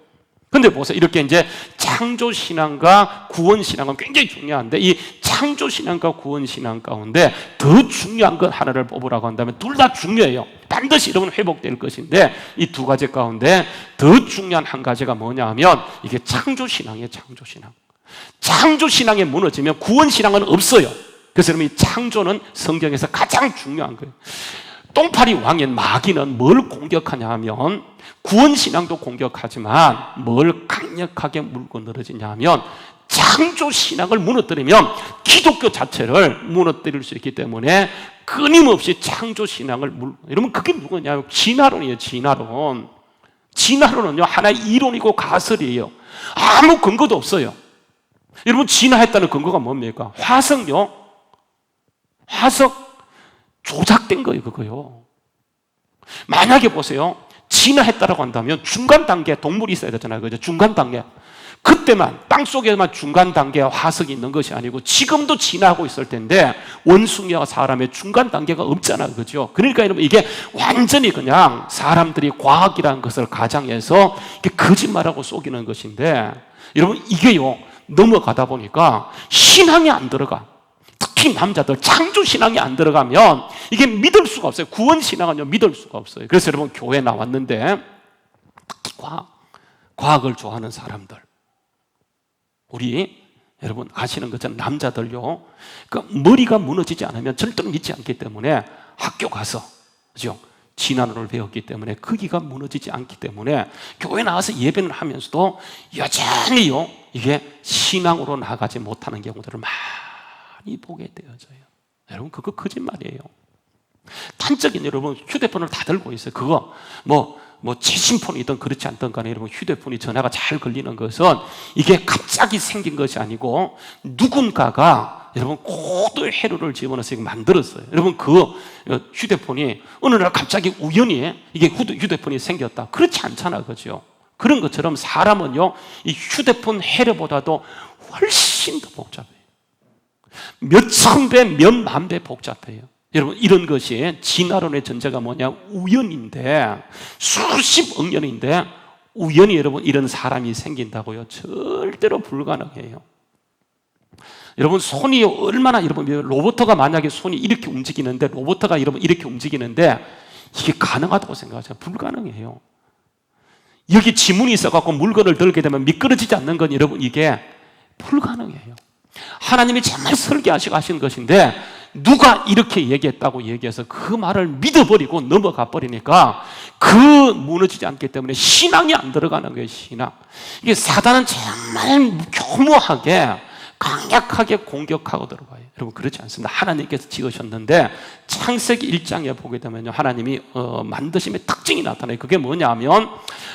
근데 보세요. 이렇게 이제 창조신앙과 구원신앙은 굉장히 중요한데, 이 창조신앙과 구원신앙 가운데 더 중요한 것 하나를 뽑으라고 한다면 둘 다 중요해요. 반드시 여러분 회복될 것인데, 이 두 가지 가운데 더 중요한 한 가지가 뭐냐 하면 이게 창조신앙이에요. 창조신앙. 창조신앙이 무너지면 구원신앙은 없어요. 그래서 여러분 이 창조는 성경에서 가장 중요한 거예요. 똥파리 왕인 마귀는 뭘 공격하냐 하면 구원신앙도 공격하지만 뭘 강력하게 물고 늘어지냐 하면 창조신앙을 무너뜨리면 기독교 자체를 무너뜨릴 수 있기 때문에 끊임없이 창조신앙을 여러분 그게 누구냐면 진화론이에요. 진화론. 진화론은요 하나의 이론이고 가설이에요. 아무 근거도 없어요. 여러분 진화했다는 근거가 뭡니까? 화석요. 화석 조작된 거예요. 그거요. 만약에 보세요. 진화했다라고 한다면 중간 단계 동물이 있어야 되잖아요. 그죠? 중간 단계. 그때만 땅속에만 중간 단계와 화석이 있는 것이 아니고 지금도 진화하고 있을 텐데 원숭이와 사람의 중간 단계가 없잖아요. 그죠? 그러니까 여러분 이게 완전히 그냥 사람들이 과학이라는 것을 가장해서 이게 거짓말하고 속이는 것인데 여러분 이게요 넘어가다 보니까 신앙이 안 들어가. 특히 남자들 창조 신앙이 안 들어가면 이게 믿을 수가 없어요. 구원 신앙은요 믿을 수가 없어요. 그래서 여러분 교회 나왔는데 특히 과학을 좋아하는 사람들 우리 여러분 아시는 것처럼 남자들요 그 머리가 무너지지 않으면 절대로 믿지 않기 때문에 학교 가서 그죠? 진화론을 배웠기 때문에 거기가 무너지지 않기 때문에 교회 나와서 예배를 하면서도 여전히요 이게 신앙으로 나가지 못하는 경우들을 많이 보게 되어져요. 여러분 그거 거짓말이에요. 단적인 여러분 휴대폰을 다 들고 있어요. 그거 뭐 최신폰이든 그렇지 않든 간에 여러분 휴대폰이 전화가 잘 걸리는 것은 이게 갑자기 생긴 것이 아니고 누군가가 여러분 고도의 해로를 집어넣어서 만들었어요. 여러분 그 휴대폰이 어느 날 갑자기 우연히 이게 휴대폰이 생겼다. 그렇지 않잖아. 그죠? 그런 것처럼 사람은요 이 휴대폰 해로보다도 훨씬 더 복잡해요. 몇천 배, 몇만 배 복잡해요. 여러분 이런 것이 진화론의 전제가 뭐냐? 우연인데 수십억 년인데 우연히 여러분 이런 사람이 생긴다고요? 절대로 불가능해요. 여러분 손이 얼마나 여러분 로봇가 만약에 손이 이렇게 움직이는데 로봇가 여러분 이렇게 움직이는데 이게 가능하다고 생각하세요? 불가능해요. 여기 지문이 있어갖고 물건을 들게 되면 미끄러지지 않는 건 여러분 이게 불가능해요. 하나님이 정말 설계하시고 하신 것인데 누가 이렇게 얘기했다고 얘기해서 그 말을 믿어버리고 넘어가 버리니까 그 무너지지 않기 때문에 신앙이 안 들어가는 거예요. 신앙. 이게 사단은 정말 교묘하게 강력하게 공격하고 들어가요. 여러분 그렇지 않습니다. 하나님께서 지으셨는데 창세기 1장에 보게 되면요 하나님이 만드심의 특징이 나타나요. 그게 뭐냐면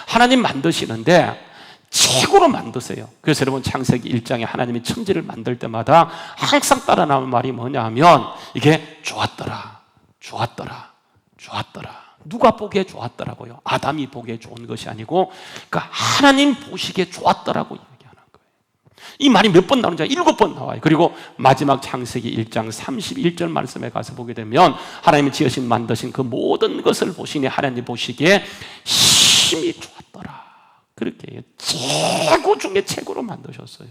하나님 만드시는데 최고로 만드세요. 그래서 여러분 창세기 1장에 하나님이 천지를 만들 때마다 항상 따라 나오는 말이 뭐냐면 이게 좋았더라, 좋았더라, 좋았더라. 누가 보기에 좋았더라고요? 아담이 보기에 좋은 것이 아니고 그러니까 하나님 보시기에 좋았더라고 얘기하는 거예요. 이 말이 몇 번 나오는지 7번 나와요. 그리고 마지막 창세기 1장 31절 말씀에 가서 보게 되면 하나님이 지으신 만드신 그 모든 것을 보시니 하나님 보시기에 심히 좋았더라. 그렇게 최고 중에 최고로 만드셨어요.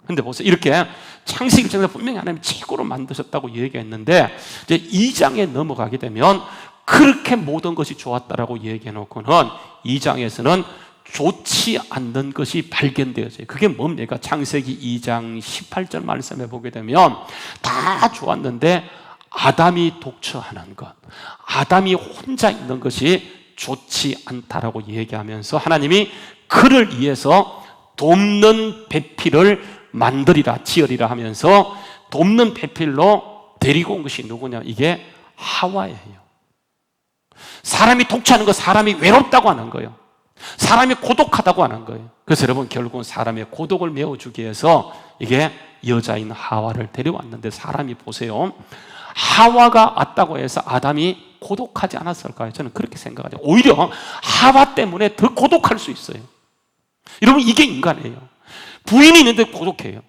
근데 보세요. 이렇게 창세기 1장에서 분명히 하나님 최고로 만드셨다고 얘기했는데 이제 2장에 넘어가게 되면 그렇게 모든 것이 좋았다라고 얘기해놓고는 2장에서는 좋지 않는 것이 발견되어져요. 그게 뭡니까? 창세기 2장 18절 말씀에 보게 되면 다 좋았는데 아담이 독처하는 것, 아담이 혼자 있는 것이 좋지 않다라고 얘기하면서 하나님이 그를 위해서 돕는 배필을 만들이라 지으리라 하면서 돕는 배필로 데리고 온 것이 누구냐? 이게 하와예요. 사람이 독처하는 거 사람이 외롭다고 하는 거예요. 사람이 고독하다고 하는 거예요. 그래서 여러분 결국은 사람의 고독을 메워주기 위해서 이게 여자인 하와를 데려왔는데 사람이 보세요. 하와가 왔다고 해서 아담이 고독하지 않았을까요? 저는 그렇게 생각해요. 오히려 하와 때문에 더 고독할 수 있어요. 여러분 이게 인간이에요. 부인이 있는데 고독해요.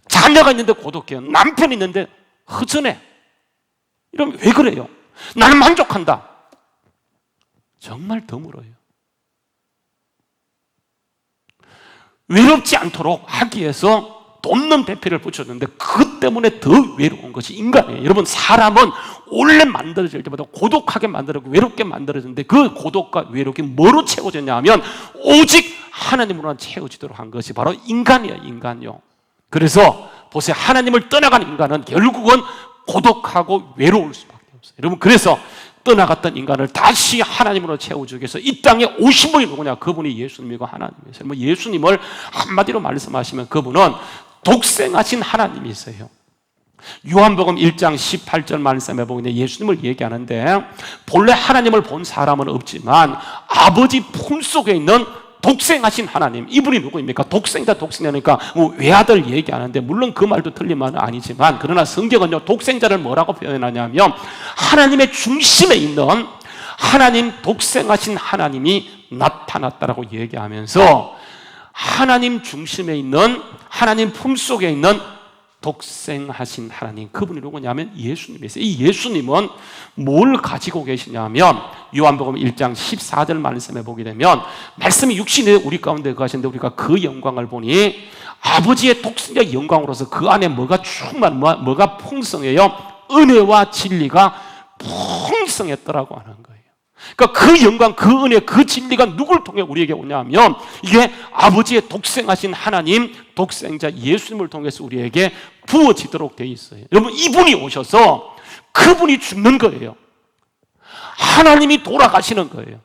자녀가 있는데 고독해요. 남편이 있는데 허전해. 이러면 왜 그래요? 나는 만족한다. 정말 드물어요. 외롭지 않도록 하기 위해서 돕는 배필을 붙였는데 그것 때문에 더 외로운 것이 인간이에요. 여러분 사람은 원래 만들어질 때마다 고독하게 만들어지고 외롭게 만들어졌는데 그 고독과 외롭게 뭐로 채워졌냐 하면 오직 하나님으로만 채워지도록 한 것이 바로 인간이에요. 인간이요. 그래서 보세요. 하나님을 떠나간 인간은 결국은 고독하고 외로울 수밖에 없어요. 여러분 그래서 떠나갔던 인간을 다시 하나님으로 채워주기 위해서 이 땅에 오신 분이 누구냐? 그분이 예수님이고 하나님이세요. 뭐 예수님을 한마디로 말씀하시면 그분은 독생하신 하나님이세요. 요한복음 1장 18절 말씀에 보면 예수님을 얘기하는데 본래 하나님을 본 사람은 없지만 아버지 품속에 있는 독생하신 하나님, 이분이 누구입니까? 독생자, 독생자니까 뭐 외아들 얘기하는데 물론 그 말도 틀린 말은 아니지만 그러나 성경은요 독생자를 뭐라고 표현하냐면 하나님의 중심에 있는 하나님 독생하신 하나님이 나타났다라고 얘기하면서 하나님 중심에 있는 하나님 품속에 있는 독생하신 하나님, 그분이 누구냐면 예수님이세요. 이 예수님은 뭘 가지고 계시냐면 요한복음 1장 14절 말씀에 보게 되면 말씀이 육신에 우리 가운데 거하시는데 우리가 그 영광을 보니 아버지의 독생자의 영광으로서 그 안에 뭐가 뭐가 풍성해요? 은혜와 진리가 풍성했더라고 하는 거예요. 그러니까 그 영광, 그 은혜, 그 진리가 누굴 통해 우리에게 오냐면 이게 아버지의 독생하신 하나님, 독생자 예수님을 통해서 우리에게 부어지도록 되어 있어요. 여러분, 이분이 오셔서 그분이 죽는 거예요. 하나님이 돌아가시는 거예요.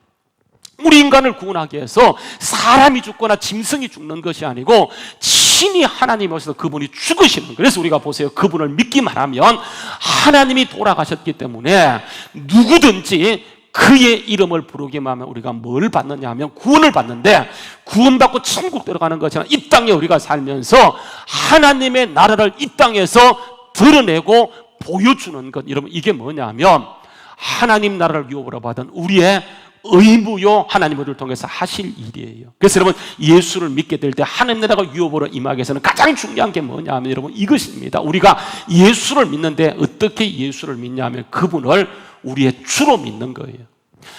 우리 인간을 구원하기 위해서 사람이 죽거나 짐승이 죽는 것이 아니고 신이 하나님이 오셔서 그분이 죽으시는 거예요. 그래서 우리가 보세요. 그분을 믿기만 하면 하나님이 돌아가셨기 때문에 누구든지 그의 이름을 부르기만 하면 우리가 뭘 받느냐 하면 구원을 받는데, 구원받고 천국 들어가는 것처럼 이 땅에 우리가 살면서 하나님의 나라를 이 땅에서 드러내고 보여주는 것, 여러분 이게 뭐냐면 하나님 나라를 유업으로 받은 우리의 의무요, 하나님을 통해서 하실 일이에요. 그래서 여러분, 예수를 믿게 될 때 하나님 나라가 유업으로 임하기 위해서는 가장 중요한 게 뭐냐 하면 여러분 이것입니다. 우리가 예수를 믿는데 어떻게 예수를 믿냐 하면 그분을 우리의 주로 믿는 거예요.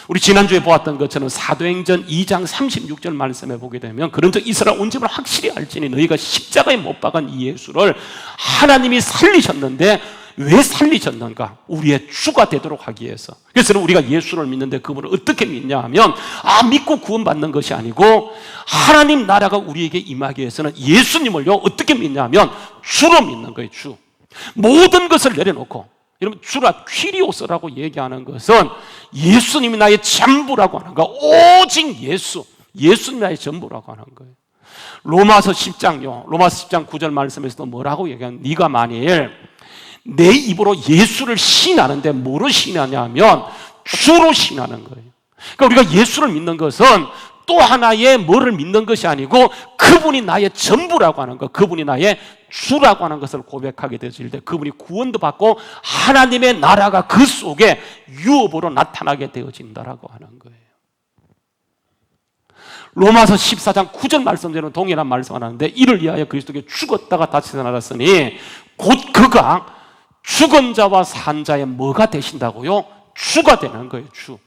우리 지난주에 보았던 것처럼 사도행전 2장 36절 말씀에 보게 되면 그런즉 이스라엘 온 집을 확실히 알지니 너희가 십자가에 못 박은 이 예수를 하나님이 살리셨는데 왜 살리셨는가? 우리의 주가 되도록 하기 위해서. 그래서 우리가 예수를 믿는데 그분을 어떻게 믿냐 하면 믿고 구원받는 것이 아니고 하나님 나라가 우리에게 임하기 위해서는 예수님을요 어떻게 믿냐 하면 주로 믿는 거예요. 주. 모든 것을 내려놓고, 여러분 주라 퀴리오스라고 얘기하는 것은 예수님이 나의 전부라고 하는 거, 오직 예수님이 나의 전부라고 하는 거예요. 로마서 10장요, 로마서 10장 9절 말씀에서도 뭐라고 얘기하면 네가 만일 내 입으로 예수를 시인하는데 뭐로 시인하냐면 주로 시인하는 거예요. 그러니까 우리가 예수를 믿는 것은 또 하나의 뭐를 믿는 것이 아니고 그분이 나의 전부라고 하는 것, 그분이 나의 주라고 하는 것을 고백하게 되어질 때 그분이 구원도 받고 하나님의 나라가 그 속에 유업으로 나타나게 되어진다라고 하는 거예요. 로마서 14장 9절 말씀대로 동일한 말씀을 하는데 이를 위하여 그리스도께 죽었다가 다시 살아났으니 곧 그가 죽은 자와 산 자의 뭐가 되신다고요? 주가 되는 거예요. 주.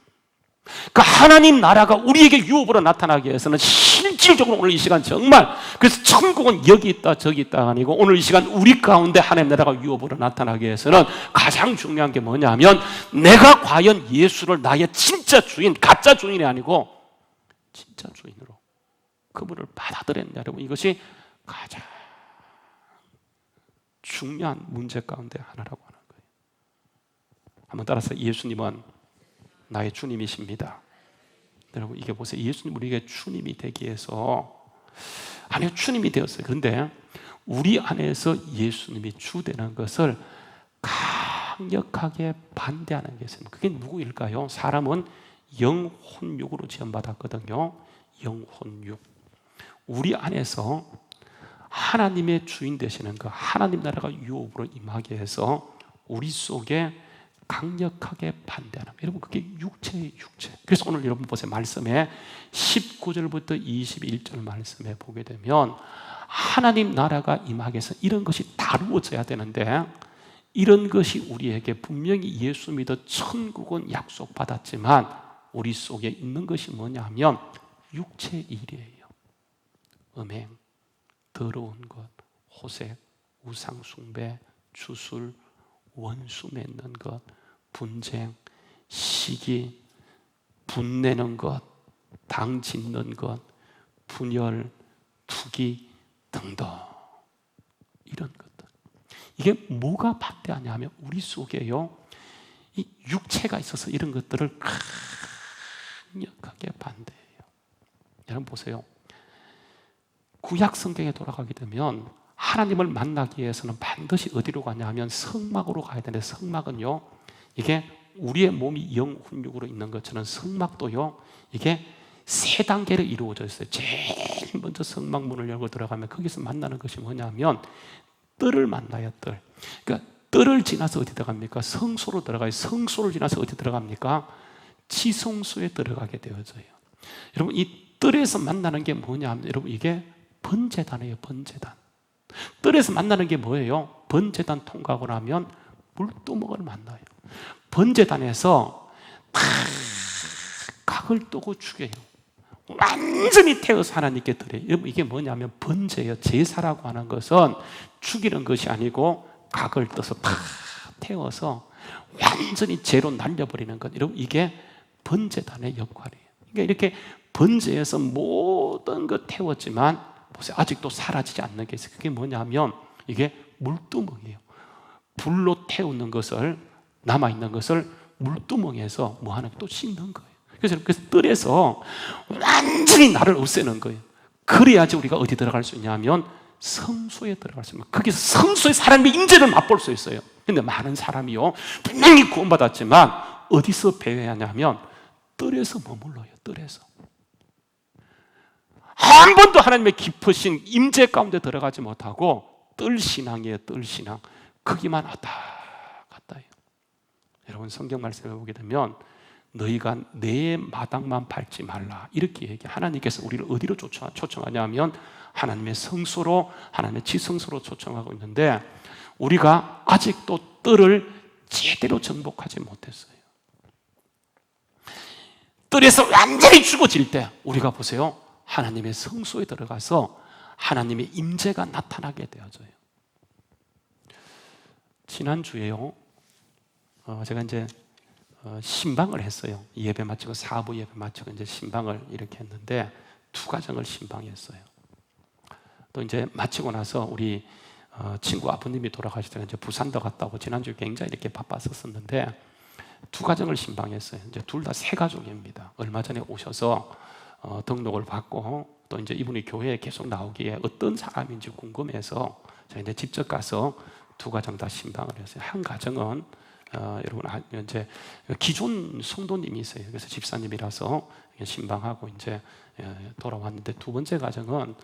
그 하나님 나라가 우리에게 유업으로 나타나기 위해서는 실질적으로 오늘 이 시간 정말, 그래서 천국은 여기 있다 저기 있다가 아니고 오늘 이 시간 우리 가운데 하나님 나라가 유업으로 나타나기 위해서는 가장 중요한 게 뭐냐면 내가 과연 예수를 나의 진짜 주인, 가짜 주인이 아니고 진짜 주인으로 그분을 받아들였냐. 여러분 이것이 가장 중요한 문제 가운데 하나라고 하는 거예요. 한번 따라서 예수님은 나의 주님이십니다. 여러분 이게 보세요. 예수님 우리에게 주님이 되기 위해서 아니요 주님이 되었어요. 그런데 우리 안에서 예수님이 주 되는 것을 강력하게 반대하는 게 있습니다. 그게 누구일까요? 사람은 영혼육으로 지음받았거든요. 영혼육. 우리 안에서 하나님의 주인 되시는 그 하나님 나라가 유업으로 임하게 해서 우리 속에 강력하게 반대하는, 여러분 그게 육체의 육체. 그래서 오늘 여러분 보세요. 말씀에 19절부터 21절 말씀에 보게 되면 하나님 나라가 임하게 해서 이런 것이 다루어져야 되는데 이런 것이 우리에게 분명히 예수 믿어 천국은 약속받았지만 우리 속에 있는 것이 뭐냐 하면 육체의 일이에요. 음행, 더러운 것, 호색, 우상숭배, 주술, 원수 맺는 것, 분쟁, 시기, 분내는 것, 당 짓는 것, 분열, 투기 등등 이런 것들. 이게 뭐가 반대하냐 하면 우리 속에요 이 육체가 있어서 이런 것들을 강력하게 반대해요. 여러분 보세요. 구약 성경에 돌아가게 되면 하나님을 만나기 위해서는 반드시 어디로 가냐 하면 성막으로 가야 되는데 성막은요 이게 우리의 몸이 영혼육으로 있는 것처럼 성막도요 이게 세 단계로 이루어져 있어요. 제일 먼저 성막 문을 열고 들어가면 거기서 만나는 것이 뭐냐면 뜰을 만나요. 뜰. 그러니까 뜰을 지나서 어디 들어갑니까? 성소로 들어가요. 성소를 지나서 어디 들어갑니까? 지성소에 들어가게 되어져요. 여러분, 이 뜰에서 만나는 게 뭐냐면, 여러분, 이게 번제단이에요. 번제단. 뜰에서 만나는 게 뭐예요? 번제단 통과하고 나면 물두멍을 만나요. 번제단에서 다 각을 뜨고 죽여요. 완전히 태워서 하나님께 드려요. 여러분, 이게 뭐냐면 번제예요. 제사라고 하는 것은 죽이는 것이 아니고 각을 떠서 다 태워서 완전히 죄로 날려버리는 것. 여러분, 이게 번제단의 역할이에요. 그러니까 이렇게 번제에서 모든 것 태웠지만 보세요, 아직도 사라지지 않는 게 있어요. 그게 뭐냐면 이게 물두멍이에요. 불로 태우는 것을, 남아있는 것을 물두멍에서 뭐 하나 또 씻는 거예요. 그래서 뜰에서 완전히 나를 없애는 거예요. 그래야지 우리가 어디 들어갈 수 있냐면 성소에 들어갈 수 있는 거예요. 거기서 성소에 사람의 임재를 맛볼 수 있어요. 근데 많은 사람이요, 분명히 구원받았지만 어디서 배회하냐면 뜰에서 머물러요. 뜰에서 한 번도 하나님의 깊으신 임재 가운데 들어가지 못하고 뜰신앙이에요. 뜰신앙. 거기만 왔다 갔다 해요. 여러분, 성경 말씀을 보게 되면 너희가 내 마당만 밟지 말라, 이렇게 얘기해. 하나님께서 우리를 어디로 초청하냐면 하나님의 성소로, 하나님의 지성소로 초청하고 있는데 우리가 아직도 뜰을 제대로 정복하지 못했어요. 뜰에서 완전히 죽어질 때 우리가 보세요, 하나님의 성소에 들어가서 하나님의 임재가 나타나게 되어져요. 지난주에요, 제가 이제 신방을 했어요. 예배 마치고, 사부 예배 마치고 이제 신방을 이렇게 했는데 2가정을 신방했어요. 또 이제 마치고 나서 우리 친구 아버님이 돌아가시다가 이제 부산도 갔다 오고 지난주에 굉장히 이렇게 바빴었는데 2가정을 신방했어요. 이제 둘 다 3가족입니다. 얼마 전에 오셔서 등록을 받고 또 이제 이분이 교회에 계속 나오기에 어떤 사람인지 궁금해서 제가 이제 직접 가서 2가정 다 신방을 했어요. 한 가정은 여러분 이제 기존 성도님이 있어요. 그래서 집사님이라서 신방하고 이제 돌아왔는데, 2번째 가정은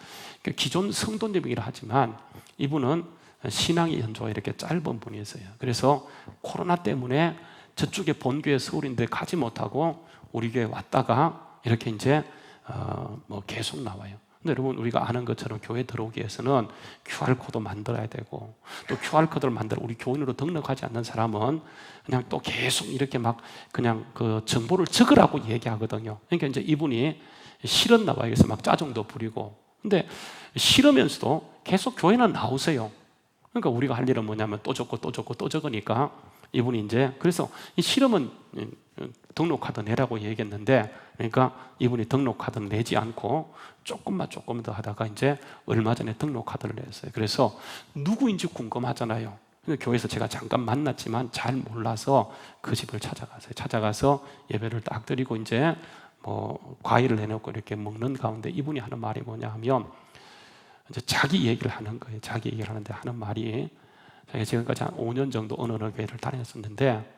기존 성도님이라 하지만 이분은 신앙의 연조가 이렇게 짧은 분이었어요. 그래서 코로나 때문에 저쪽에 본교회 서울인데 가지 못하고 우리 교회 왔다가 이렇게 이제 뭐 계속 나와요. 근데 여러분, 우리가 아는 것처럼 교회 들어오기 위해서는 QR코드 만들어야 되고, 또 QR코드를 만들어 우리 교인으로 등록하지 않는 사람은 그냥 또 계속 이렇게 막 그냥 그 정보를 적으라고 얘기하거든요. 그러니까 이제 이분이 싫었나 봐요. 그래서 막 짜증도 부리고. 근데 싫으면서도 계속 교회는 나오세요. 그러니까 우리가 할 일은 뭐냐면 또 적고 또 적고 또 적으니까 이분이 이제, 그래서 이 싫으면 등록카드 내라고 얘기했는데, 그러니까 이분이 등록카드는 내지 않고 조금 더 하다가 이제 얼마 전에 등록카드를 냈어요. 그래서 누구인지 궁금하잖아요. 근데 교회에서 제가 잠깐 만났지만 잘 몰라서 그 집을 찾아갔어요. 찾아가서 예배를 딱 드리고 이제 뭐 과일을 내놓고 이렇게 먹는 가운데 이분이 하는 말이 뭐냐 하면 이제 자기 얘기를 하는 거예요. 자기 얘기를 하는데 하는 말이, 제가 지금까지 한 5년 정도 어느 교회를 다녔었는데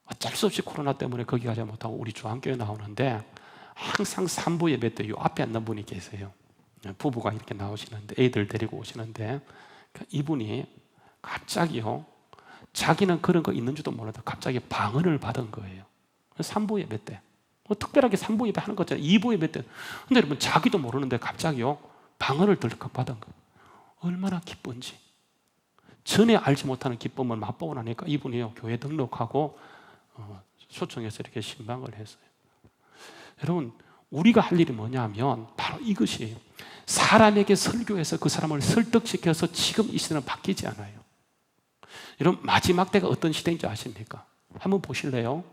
어쩔 수 없이 코로나 때문에 거기 가지 못하고 우리 중앙교회 나오는데 항상 산부 예배 때 요 앞에 앉는 분이 계세요. 부부가 이렇게 나오시는데, 애들 데리고 오시는데 이분이 갑자기요, 자기는 그런 거 있는 줄도 몰라도 갑자기 방언을 받은 거예요. 산부 예배 때. 뭐 특별하게 산부 예배 하는 거잖아요. 2부 예배 때. 근데 여러분, 자기도 모르는데 갑자기요 방언을 덜컥 받은 거예요. 얼마나 기쁜지. 전에 알지 못하는 기쁨을 맛보고 나니까 이분이요 교회 등록하고 초청해서 이렇게 신방을 했어요. 여러분, 우리가 할 일이 뭐냐면 바로 이것이에요. 사람에게 설교해서 그 사람을 설득시켜서 지금 이 시대는 바뀌지 않아요. 여러분, 마지막 때가 어떤 시대인지 아십니까? 한번 보실래요?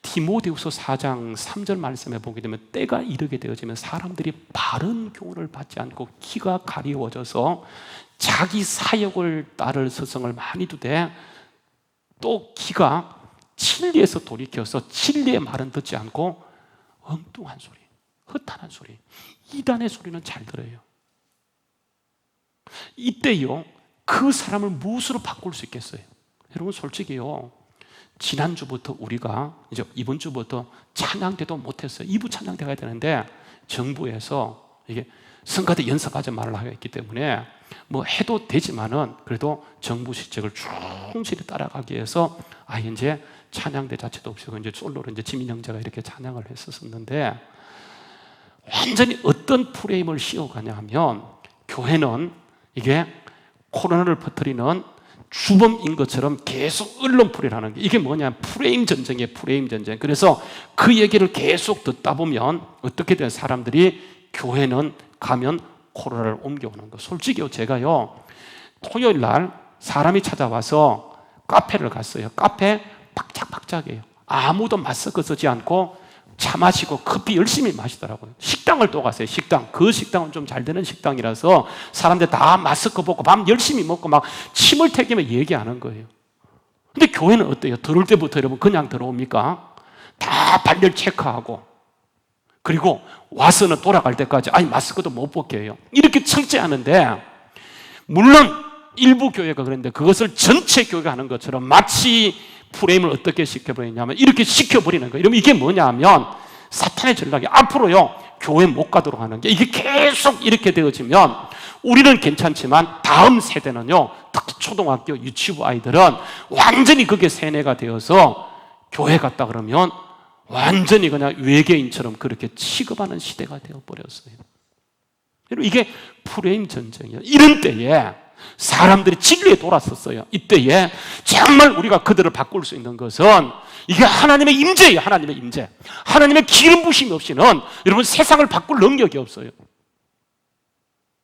디모데후서 4장 3절 말씀에 보게 되면 때가 이르게 되어지면 사람들이 바른 교훈을 받지 않고 귀가 가리워져서 자기 사역을 따를 서성을 많이 두되, 또 귀가 진리에서 돌이켜서 진리의 말은 듣지 않고 엉뚱한 소리, 허탄한 소리, 이단의 소리는 잘 들어요. 이때요 그 사람을 무엇으로 바꿀 수 있겠어요? 여러분, 솔직히요, 지난주부터 우리가 이제 이번 주부터 찬양대도 못했어요. 2부 찬양대 가야 되는데 정부에서 이게 성가대 연습하지 말라고 했기 때문에 뭐 해도 되지만은 그래도 정부 실책을 충실히 따라가기 위해서 이제 찬양대 자체도 없이고 이제 솔로로 이제 지민 형제가 이렇게 찬양을 했었는데, 완전히 어떤 프레임을 씌워가냐 하면, 교회는 이게 코로나를 퍼뜨리는 주범인 것처럼 계속 언론풀이를 하는 게, 이게 뭐냐, 프레임 전쟁이에요. 프레임 전쟁. 그래서 그 얘기를 계속 듣다 보면 어떻게 된 사람들이 교회는 가면 코로나를 옮겨오는 거. 솔직히요, 제가요 토요일 날 사람이 찾아와서 카페를 갔어요. 카페 박짝박짝이에요. 아무도 마스크 쓰지 않고 차 마시고 커피 열심히 마시더라고요. 식당을 또 갔어요. 식당. 그 식당은 좀 잘 되는 식당이라서 사람들 다 마스크 벗고 밥 열심히 먹고 막 침을 튀기며 얘기하는 거예요. 근데 교회는 어때요? 들어올 때부터 여러분 그냥 들어옵니까? 다 발열 체크하고, 그리고 와서는 돌아갈 때까지 아니 마스크도 못 벗게 해요. 이렇게 철저하는데, 물론 일부 교회가 그랬는데 그것을 전체 교회가 하는 것처럼 마치 프레임을 어떻게 시켜버리냐면 이렇게 시켜버리는 거예요. 이러면 이게 뭐냐 하면 사탄의 전략이 앞으로요 교회 못 가도록 하는 게, 이게 계속 이렇게 되어지면 우리는 괜찮지만 다음 세대는요, 특히 초등학교 유치부 아이들은 완전히 그게 세뇌가 되어서 교회 갔다 그러면 완전히 그냥 외계인처럼 그렇게 취급하는 시대가 되어버렸어요. 이게 프레임 전쟁이에요. 이런 때에 사람들이 진리에 돌았었어요. 이때에 정말 우리가 그들을 바꿀 수 있는 것은 이게 하나님의 임재예요. 하나님의 임재. 하나님의 기름 부심이 없이는 여러분 세상을 바꿀 능력이 없어요.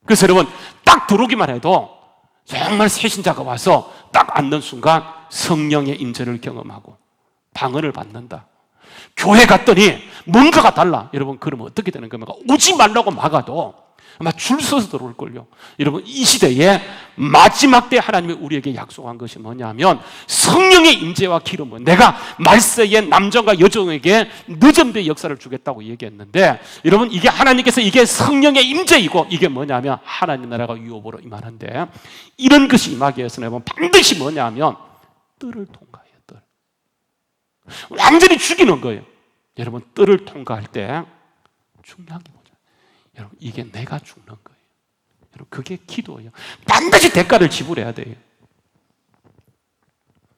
그래서 여러분 딱 들어오기만 해도 정말 새신자가 와서 딱 앉는 순간 성령의 임재를 경험하고 방언을 받는다. 교회 갔더니 뭔가가 달라. 여러분 그러면 어떻게 되는 겁니까? 오지 말라고 막아도 아마 줄 서서 들어올걸요. 여러분 이 시대에 마지막 때 하나님이 우리에게 약속한 것이 뭐냐면 성령의 임재와 기름은, 내가 말세의 남정과 여종에게 늦은 배 역사를 주겠다고 얘기했는데, 여러분 이게 하나님께서 이게 성령의 임재이고, 이게 뭐냐면 하나님 나라가 유업으로 임하는데, 이런 것이 임하기 위해서는 여러분 반드시 뭐냐면 뜰을 통과해요. 뜰. 완전히 죽이는 거예요. 여러분 뜰을 통과할 때 중요한 게 뭐죠? 여러분 이게 내가 죽는 거예요. 여러분 그게 기도예요. 반드시 대가를 지불해야 돼요.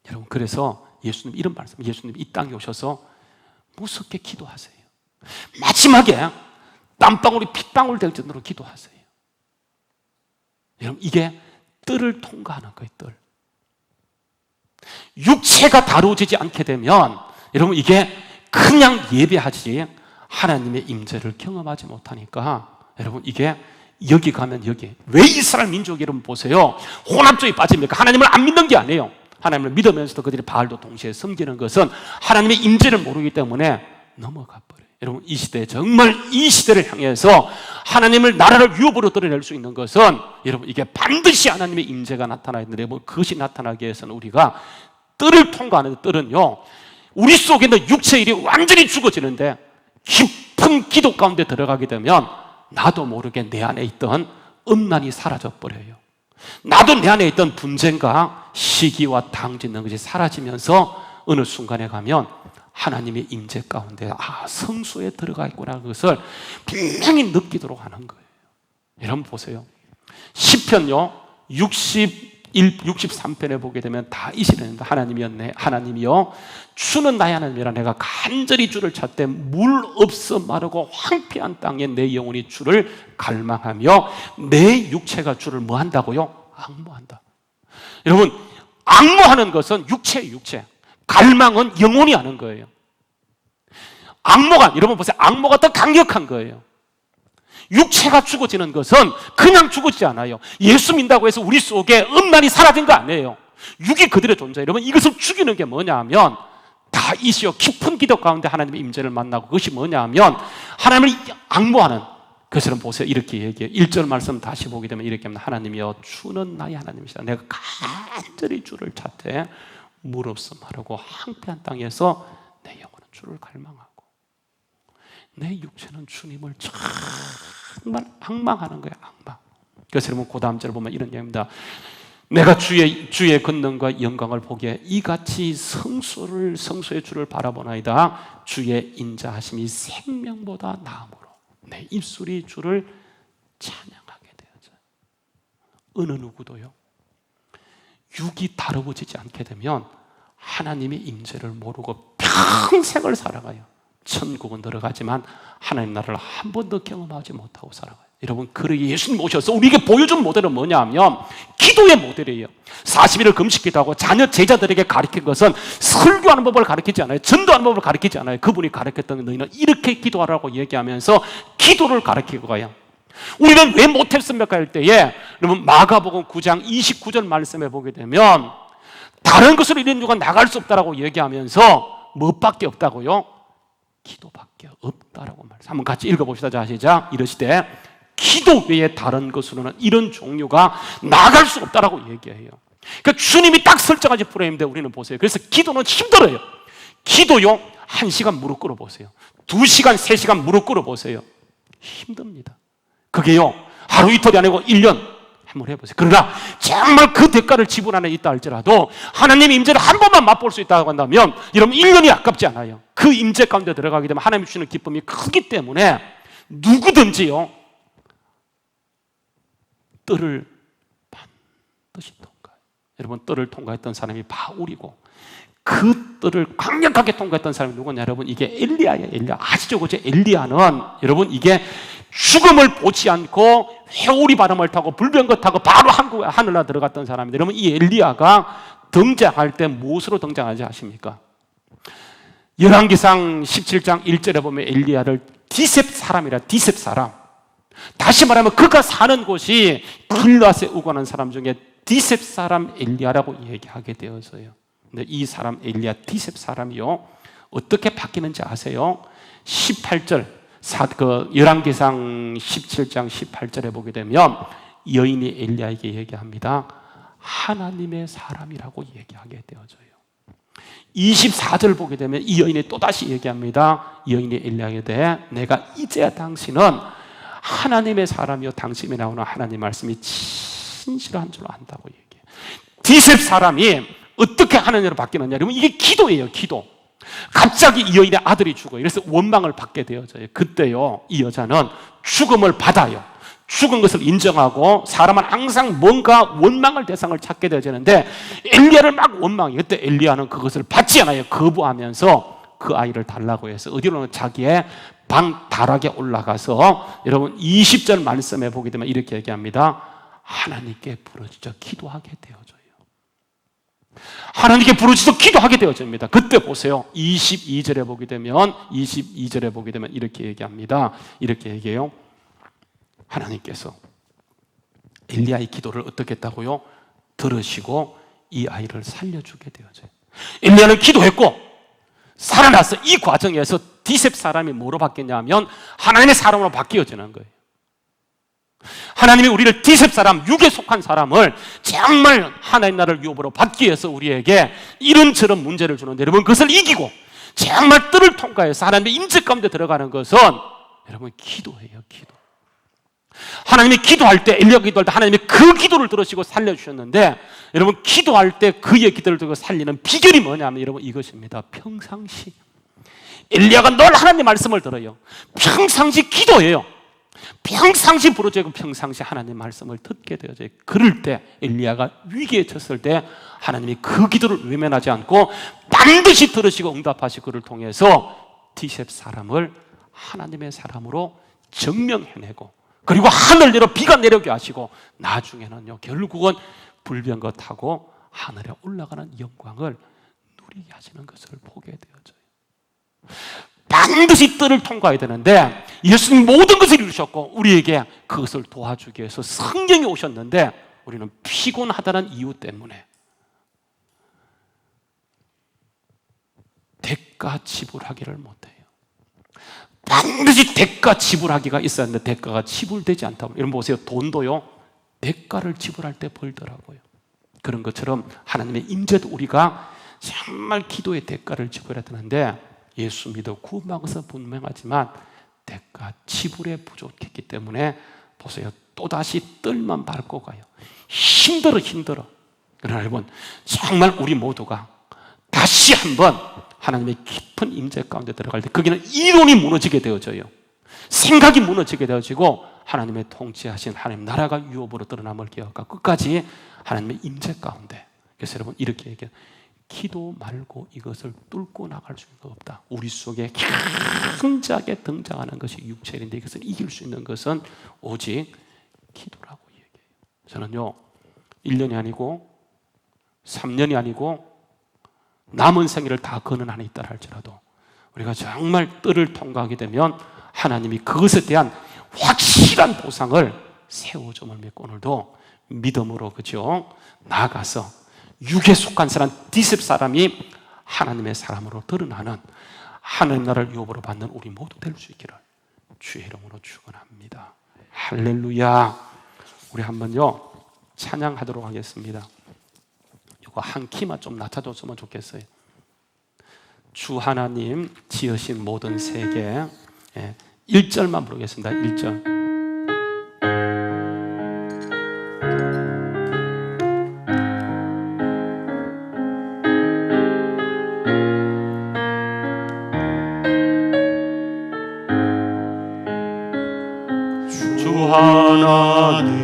여러분 그래서 예수님 이런 말씀, 예수님 이 땅에 오셔서 무섭게 기도하세요. 마지막에 땀방울이 핏방울 될 정도로 기도하세요. 여러분 이게 뜰을 통과하는 거예요. 뜰. 육체가 다루어지지 않게 되면 여러분 이게 그냥 예배하지 하나님의 임재를 경험하지 못하니까, 여러분 이게 여기 가면 여기, 왜 이스라엘 민족 여러분 보세요, 혼합주의 빠집니까? 하나님을 안 믿는 게 아니에요. 하나님을 믿으면서도 그들이 바알도 동시에 섬기는 것은 하나님의 임재를 모르기 때문에 넘어가 버려요. 여러분 이 시대, 정말 이 시대를 향해서 하나님을, 나라를 유업으로 드러낼 수 있는 것은 여러분 이게 반드시 하나님의 임재가 나타나야 되는데, 뭐 그것이 나타나기 위해서는 우리가 뜰을 통과하는, 뜰은요 우리 속에 있는 육체의 일이 완전히 죽어지는데 깊은 기도 가운데 들어가게 되면 나도 모르게 내 안에 있던 음란이 사라져 버려요. 나도 내 안에 있던 분쟁과 시기와 당짓는 것이 사라지면서 어느 순간에 가면 하나님의 임재 가운데 성소에 들어가 있구나, 그것을 분명히 느끼도록 하는 거예요. 여러분 보세요. 시편요 63편에 보게 되면 다 이 시편입니다. 하나님이여 주는 나의 하나님이라, 내가 간절히 주를 찾되 물 없어 마르고 황폐한 땅에 내 영혼이 주를 갈망하며 내 육체가 주를 뭐 한다고요? 앙모한다. 여러분 앙모하는 것은 육체예요. 육체. 갈망은 영혼이 하는 거예요. 앙모가, 여러분 보세요, 앙모가 더 강력한 거예요. 육체가 죽어지는 것은 그냥 죽어지지 않아요. 예수 믿는다고 해서 우리 속에 음란이 사라진 거 아니에요. 육이 그대로 존재해요. 여러분 이것을 죽이는 게 뭐냐 하면 다 이시여 깊은 기도 가운데 하나님의 임재를 만나고, 그것이 뭐냐 하면 하나님을 앙모하는. 그래서 보세요, 이렇게 얘기해요. 1절 말씀 다시 보게 되면 이렇게 합니다. 하나님이여 주는 나의 하나님이시다. 내가 간절히 주를 찾되 물 없어 마르고 황폐한 땅에서 내 영혼은 주를 갈망하고 내 육체는 주님을 정말 앙망하는 거예요. 앙망. 그래서 여러분 그 다음 절 보면 이런 얘기입니다. 내가 주의 권능과 영광을 보기에 이같이 성소의 주를 바라보나이다. 주의 인자하심이 생명보다 나음으로 내 입술이 주를 찬양하게 되어져요. 어느 누구도요 육이 다루어지지 않게 되면 하나님의 임재를 모르고 평생을 살아가요. 천국은 들어가지만 하나님 나라를 한 번도 경험하지 못하고 살아가요. 여러분, 그러기에 예수님 오셔서 우리에게 보여준 모델은 뭐냐 하면 기도의 모델이에요. 40일을 금식기도하고 자녀 제자들에게 가르친 것은 설교하는 법을 가르치지 않아요. 전도하는 법을 가르치지 않아요. 그분이 가르쳤던 너희는 이렇게 기도하라고 얘기하면서 기도를 가르치고 가요. 우리는 왜 못했습니까? 할 때에 여러분, 마가복음 9장 29절 말씀에 보게 되면 다른 것으로 이런 누가 나갈 수 없다라고 얘기하면서 무엇밖에 없다고요? 기도밖에 없다라고 말씀. 한번 같이 읽어봅시다. 자, 시작. 이러시되 기도 외에 다른 것으로는 이런 종류가 나갈 수 없다라고 얘기해요. 그러니까 주님이 딱 설정하신 프레임인데 우리는 보세요. 그래서 기도는 힘들어요. 기도요, 1시간 무릎 꿇어 보세요. 2시간, 3시간 무릎 꿇어 보세요. 힘듭니다. 그게요, 하루 이틀이 아니고 1년 한번 해보세요. 그러나 정말 그 대가를 지불 안에 있다 할지라도 하나님의 임재를 한 번만 맛볼 수 있다고 한다면 여러분 1년이 아깝지 않아요. 그 임재 가운데 들어가게 되면 하나님이 주시는 기쁨이 크기 때문에 누구든지요, 뜰을 반드시 통과해요. 여러분, 뜰을 통과했던 사람이 바울이고 그 뜰을 강력하게 통과했던 사람이 누구냐? 여러분, 이게 엘리야예요. 엘리야. 아시죠? 그죠? 엘리야는 여러분, 이게 죽음을 보지 않고 회오리 바람을 타고 불병거 타고 바로 하늘나라 들어갔던 사람인데, 여러분, 이 엘리야가 등장할 때 무엇으로 등장하지 아십니까? 열왕기상 17장 1절에 보면 엘리야를 디셉 사람이라, 디셉 사람. 다시 말하면 그가 사는 곳이 길앗에 우거하는 사람 중에 디셉 사람 엘리야라고 얘기하게 되어서요. 근데 이 사람 엘리야, 디셉 사람이요, 어떻게 바뀌는지 아세요? 18절 열왕기상 17장 18절에 보게 되면 여인이 엘리야에게 얘기합니다. 하나님의 사람이라고 얘기하게 되어져요. 24절 보게 되면 이 여인이 또다시 얘기합니다. 이 여인이 엘리야에게 대해 내가 이제야 당신은 하나님의 사람이요 당신이 나오는 하나님 말씀이 진실한 줄 안다고 얘기해요. 디셉 사람이 어떻게 하느냐로 바뀌느냐? 여러분, 이게 기도예요. 기도. 갑자기 이 여인의 아들이 죽어요. 그래서 원망을 받게 되어져요. 그때요, 이 여자는 죽음을 받아요. 죽은 것을 인정하고 사람은 항상 뭔가 원망을 대상을 찾게 되어지는데 엘리야를 막 원망해요. 그때 엘리야는 그것을 받지 않아요. 거부하면서 그 아이를 달라고 해서 어디로는 자기의 방 다락에 올라가서, 여러분 20절 말씀에 보게 되면 이렇게 얘기합니다. 하나님께 부르짖어 기도하게 되어져요. 하나님께 부르짖어 기도하게 되어집니다. 그때 보세요. 22절에 보게 되면 이렇게 얘기합니다. 이렇게 얘기해요. 하나님께서 엘리야의 기도를 어떻게 했다고요? 들으시고 이 아이를 살려주게 되어져요. 엘리야는 기도했고 살아났어. 이 과정에서 디셉 사람이 뭐로 바뀌냐면 하나님의 사람으로 바뀌어지는 거예요. 하나님이 우리를 디셉 사람, 육에 속한 사람을 정말 하나님 나라를 유업으로 받기 위해서 우리에게 이런저런 문제를 주는데, 여러분 그것을 이기고 정말 뜰을 통과해서 하나님의 임재 가운데 들어가는 것은 여러분 기도예요. 기도. 하나님이 기도할 때, 엘리야가 기도할 때 하나님이 그 기도를 들으시고 살려주셨는데, 여러분 기도할 때 그의 기도를 들고 살리는 비결이 뭐냐면 여러분 이것입니다. 평상시 엘리야가 늘 하나님의 말씀을 들어요. 평상시 기도해요. 평상시 부르짖고 평상시 하나님의 말씀을 듣게 되어져요. 그럴 때 엘리야가 위기에 쳤을 때 하나님이 그 기도를 외면하지 않고 반드시 들으시고 응답하시고 그를 통해서 디셉 사람을 하나님의 사람으로 증명해내고, 그리고 하늘 내려 비가 내려게 하시고 나중에는요 결국은 불병거 타고 하늘에 올라가는 영광을 누리게 하시는 것을 보게 되어져요. 반드시 뜰을 통과해야 되는데 예수님 모든 것을 이루셨고 우리에게 그것을 도와주기 위해서 성령이 오셨는데 우리는 피곤하다는 이유 때문에 대가 지불하기를 못해요. 반드시 대가 지불하기가 있어야 하는데 대가가 지불되지 않다고. 여러분 보세요. 돈도요 대가를 지불할 때 벌더라고요. 그런 것처럼 하나님의 임재도 우리가 정말 기도의 대가를 지불해야 되는데 예수 믿어 구원받은 것은 분명하지만 대가 지불에 부족했기 때문에 보세요. 또다시 뜰만 밟고 가요. 힘들어. 그러나 여러분 정말 우리 모두가 다시 한번 하나님의 깊은 임재 가운데 들어갈 때 거기는 이론이 무너지게 되어져요. 생각이 무너지게 되어지고 하나님의 통치하신 하나님 나라가 유업으로 드러남을 기억하고 끝까지 하나님의 임재 가운데. 그래서 여러분 이렇게 얘기해요. 기도 말고 이것을 뚫고 나갈 수가 없다. 우리 속에 강자하게 등장하는 것이 육체인데 이것을 이길 수 있는 것은 오직 기도라고 얘기해요. 저는요 1년이 아니고 3년이 아니고 남은 생애를 다 거는 한에 있다 할지라도 우리가 정말 뜰을 통과하게 되면 하나님이 그것에 대한 확실한 보상을 세워줌을 믿고 오늘도 믿음으로 그죠 나아가서 육에 속한 사람 디셉 사람이 하나님의 사람으로 드러나는 하나님 나라를 유업으로 받는 우리 모두 될 수 있기를 주의 이름으로 축원합니다. 할렐루야. 우리 한번요 찬양하도록 하겠습니다. 이거 한 키만 좀 낮춰줬으면 좋겠어요. 주 하나님 지으신 모든 세계 1절만 부르겠습니다. 1절. 주 하나님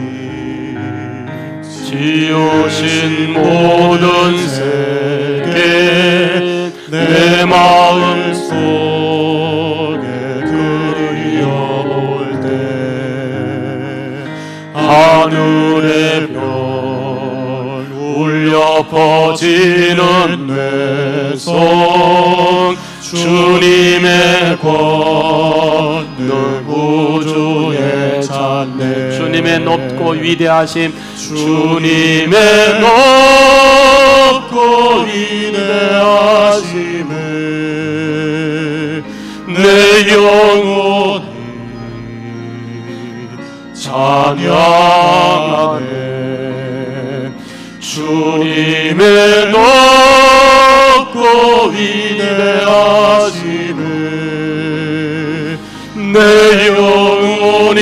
지으신 모든 세계 내 마음 속에 그리어올 때 하늘의 별 울려 퍼지는 뇌성 주님의 권능 우주의 찬양 주님의 높고 위대하심 주님의 높고 위대하심을 내 영혼이 찬양하네 주님의 높고 위대하심을 내 영혼이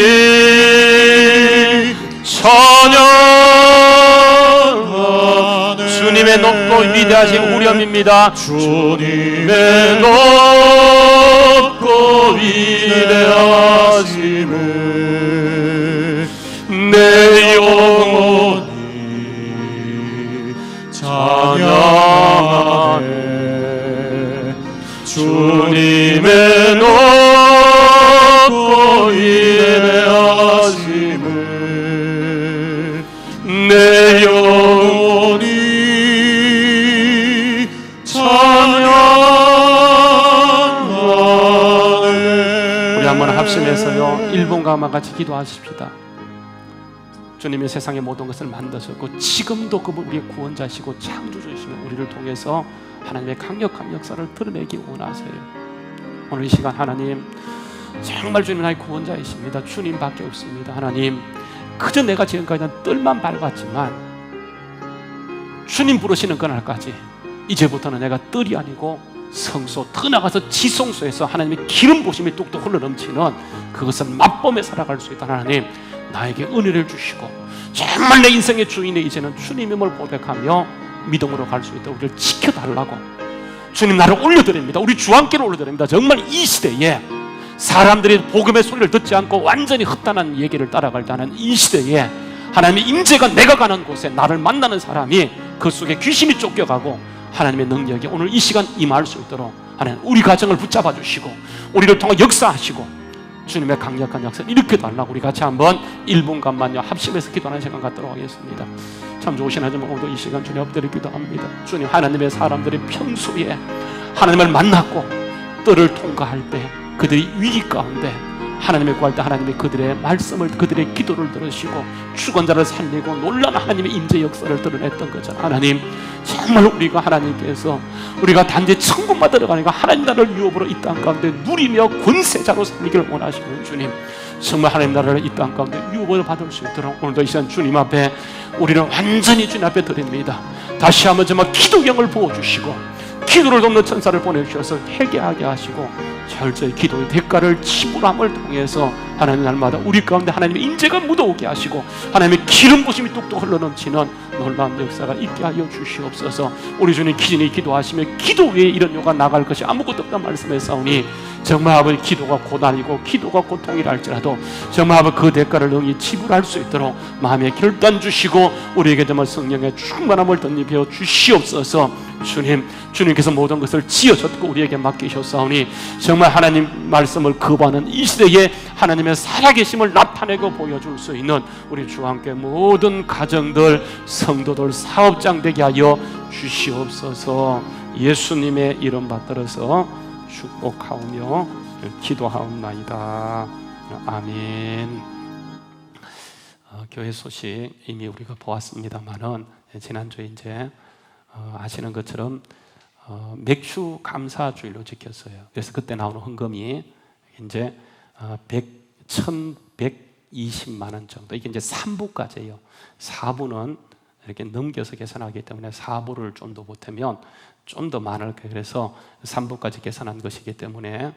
찬양하네 주님의 높고 위대하심 후렴입니다. 주님의 높고 위대하심을 내 영혼이 찬양하네 주님의 높고 위대하심을 내 영혼이 찬양하네. 우리 한번 합심해서요 1분간만 같이 기도하십시다. 주님이 세상의 모든 것을 만드셨고 지금도 그분 우리의 구원자시고 창조주시면 우리를 통해서 하나님의 강력한 역사를 드러내기 원하세요. 오늘 이 시간 하나님 정말 주님 나의 구원자이십니다. 주님밖에 없습니다. 하나님 그저 내가 지금까지는 뜰만 밟았지만 주님 부르시는 그날까지 이제부터는 내가 뜰이 아니고 성소 더 나가서 지성소에서 하나님의 기름 부심이 뚝뚝 흘러넘치는 그것을 맛보며 살아갈 수 있다. 하나님 나에게 은혜를 주시고 정말 내 인생의 주인이 이제는 주님임을 고백하며 믿음으로 갈 수 있도록 우리를 지켜달라고 주님 나를 올려드립니다. 우리 주함께를 올려드립니다. 정말 이 시대에 사람들이 복음의 소리를 듣지 않고 완전히 헛단한 얘기를 따라갈 때 하는 이 시대에 하나님의 임재가 내가 가는 곳에 나를 만나는 사람이 그 속에 귀신이 쫓겨가고 하나님의 능력이 오늘 이 시간 임할 수 있도록 하나님 우리 가정을 붙잡아 주시고 우리를 통해 역사하시고 주님의 강력한 역사를 일으켜 달라고 우리 같이 한번 1분간만요 합심해서 기도하는 시간 갖도록 하겠습니다. 참 좋으신 하나님 오늘도 이 시간 주님 엎드려 기도합니다. 주님 하나님의 사람들이 평소에 하나님을 만났고 뜰을 통과할 때 그들이 위기 가운데 하나님을 구할 때 하나님이 그들의 말씀을 그들의 기도를 들으시고 죽은 자를 살리고 놀라운 하나님의 임재 역사를 드러냈던 거잖아요. 하나님 정말 우리가 하나님께서 우리가 단지 천국만 들어가니까 하나님 나라를 유업으로 이 땅 가운데 누리며 권세자로 살기를 원하시는 주님 정말 하나님 나라를 이 땅 가운데 유업으로 받을 수 있도록 오늘도 이 시간 주님 앞에 우리는 완전히 주님 앞에 드립니다. 다시 한번 정말 기도경을 부어주시고 기도를 돕는 천사를 보내주셔서 회개하게 하시고 철저히 기도의 대가를 치부함을 통해서 하나님 날마다 우리 가운데 하나님의 인재가 묻어오게 하시고 하나님의 기름 부심이 뚝뚝 흘러넘치는 놀라운 역사가 있게 하여 주시옵소서. 우리 주님 기준히 기도하시며 기도 외에 이런 요가 나갈 것이 아무것도 없다 말씀했사오니 정말 아버지 기도가 고난이고 기도가 고통이라 할지라도 정말 아버지 그 대가를 능히 지불할 수 있도록 마음의 결단 주시고 우리에게 정말 성령의 충만함을 덧입혀 주시옵소서. 주님께서 모든 것을 지어졌고 우리에게 맡기셨사오니 정말 하나님 말씀을 거부하는 이 시대에 하나님의 살아계심을 나타내고 보여줄 수 있는 우리 주와 함께 모든 가정들, 성도들, 사업장 되게 하여 주시옵소서. 예수님의 이름 받들어서 축복하오며 기도하옵나이다. 아멘. 교회 소식 이미 우리가 보았습니다만은 지난주에 이제 아시는 것처럼 맥주 감사주일로 지켰어요. 그래서 그때 나오는 헌금이 이제 1,120만 원 정도. 이게 이제 3부까지예요. 4부는 이렇게 넘겨서 계산하기 때문에 4부를 좀 더 보태면 좀 더 많을 거예요. 그래서 3부까지 계산한 것이기 때문에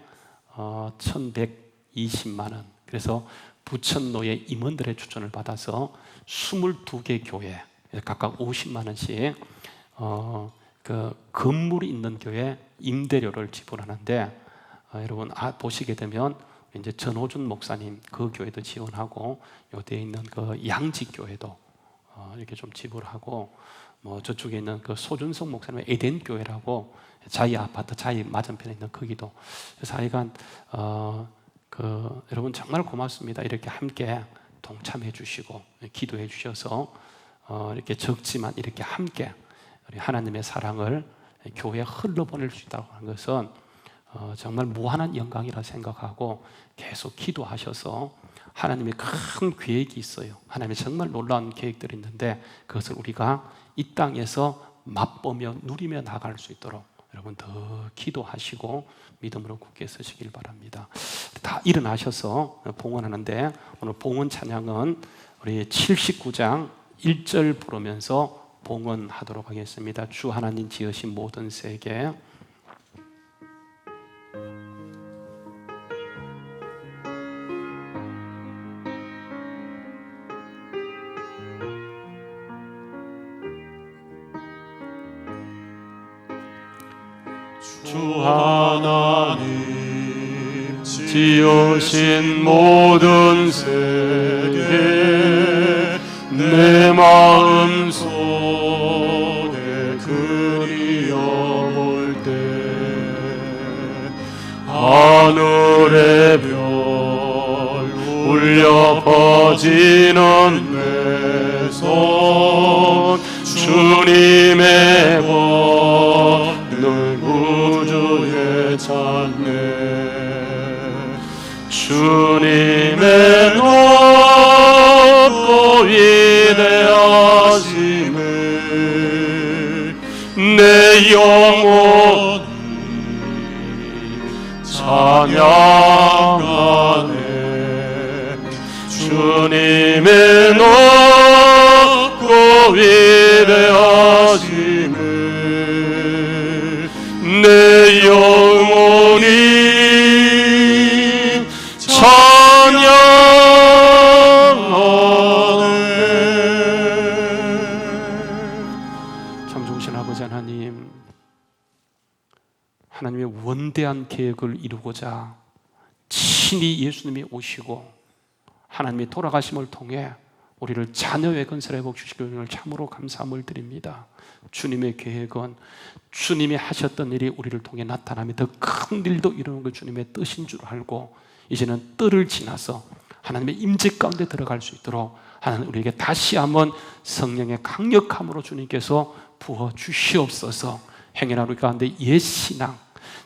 1,120만 원. 그래서 부천노예 임원들의 추천을 받아서 22개 교회 각각 50만 원씩 그 건물이 있는 교회 임대료를 지불하는데 여러분 보시게 되면 이제 전호준 목사님 그 교회도 지원하고 요대에 있는 그 양지 교회도 이렇게 좀 지불하고 뭐 저쪽에 있는 그 소준성 목사님의 에덴 교회라고 자이 아파트 자이 맞은편에 있는 거기도. 그래서 하여간 여러분 정말 고맙습니다. 이렇게 함께 동참해 주시고 기도해 주셔서 이렇게 적지만 이렇게 함께 우리 하나님의 사랑을 교회에 흘러보낼 수 있다고 하는 것은 정말 무한한 영광이라 생각하고 계속 기도하셔서 하나님의 큰 계획이 있어요. 하나님의 정말 놀라운 계획들이 있는데 그것을 우리가 이 땅에서 맛보며 누리며 나갈 수 있도록 여러분 더 기도하시고 믿음으로 굳게 서시길 바랍니다. 다 일어나셔서 봉헌하는데 오늘 봉헌 찬양은 우리 79장 1절 부르면서 봉헌하도록 하겠습니다. 주 하나님 지으신 모든 세계 주 하나님 지으신 모든 세계 내 마음 속에 그리워볼 때 하늘의 별 울려 퍼지는 내 손 주님의 권능 우주에 찾네 주님의 높고 위대하심을 내 영혼이 찬양하네 주님의 높고 위대하심을 내 영혼이 찬양하네. 참 좋으신 아버지 하나님의 원대한 계획을 이루고자 친히 예수님이 오시고 하나님의 돌아가심을 통해 우리를 자녀의 건설에 복 주시기를 참으로 감사함을 드립니다. 주님의 계획은 주님이 하셨던 일이 우리를 통해 나타나며 더 큰 일도 이루는 것 주님의 뜻인 줄 알고 이제는 뜰을 지나서 하나님의 임재 가운데 들어갈 수 있도록 하나님 우리에게 다시 한번 성령의 강력함으로 주님께서 부어 주시옵소서. 행여나 우리 가운데 옛 신앙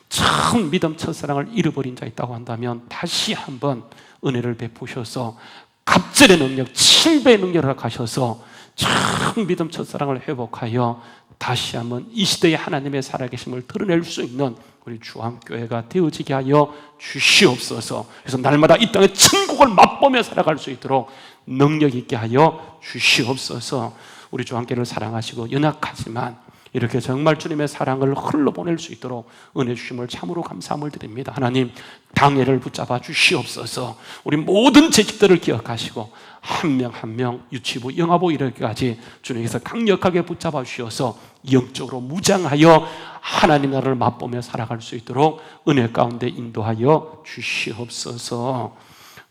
참 믿음 첫사랑을 잃어버린 자 있다고 한다면 다시 한번 은혜를 베푸셔서 갑절의 능력 7배의 능력을 가셔서 참 믿음 첫사랑을 회복하여 다시 한번 이 시대에 하나님의 살아계심을 드러낼 수 있는 우리 주한교회가 되어지게 하여 주시옵소서. 그래서 날마다 이 땅의 천국을 맛보며 살아갈 수 있도록 능력 있게 하여 주시옵소서. 우리 주한교회를 사랑하시고 연약하지만 이렇게 정말 주님의 사랑을 흘러보낼 수 있도록 은혜 주심을 참으로 감사함을 드립니다. 하나님, 당회를 붙잡아 주시옵소서. 우리 모든 재직들을 기억하시고 한 명 한 명 유치부, 영아부 이렇게까지 주님께서 강력하게 붙잡아 주셔서 영적으로 무장하여 하나님 나라를 맛보며 살아갈 수 있도록 은혜 가운데 인도하여 주시옵소서.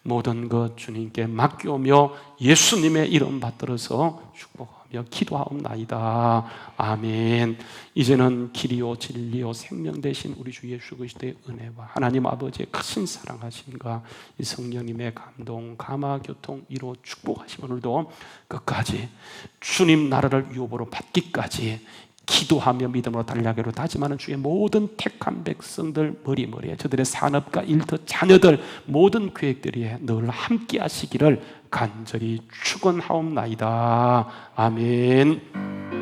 모든 것 주님께 맡겨오며 예수님의 이름 받들어서 축복하며 기도하옵나이다. 아멘. 이제는 길이요 진리요 생명 되신 우리 주 예수 그리스도의 은혜와 하나님 아버지의 크신 사랑하심과 이 성령님의 감동, 감화, 교통, 이로 축복하심 오늘도 끝까지 주님 나라를 유업으로 받기까지 기도하며 믿음으로 달려가기로 다짐하는 주의 모든 택한 백성들 머리머리에 저들의 산업과 일터 자녀들 모든 계획들이 늘 함께 하시기를 간절히 축원하옵나이다. 아멘.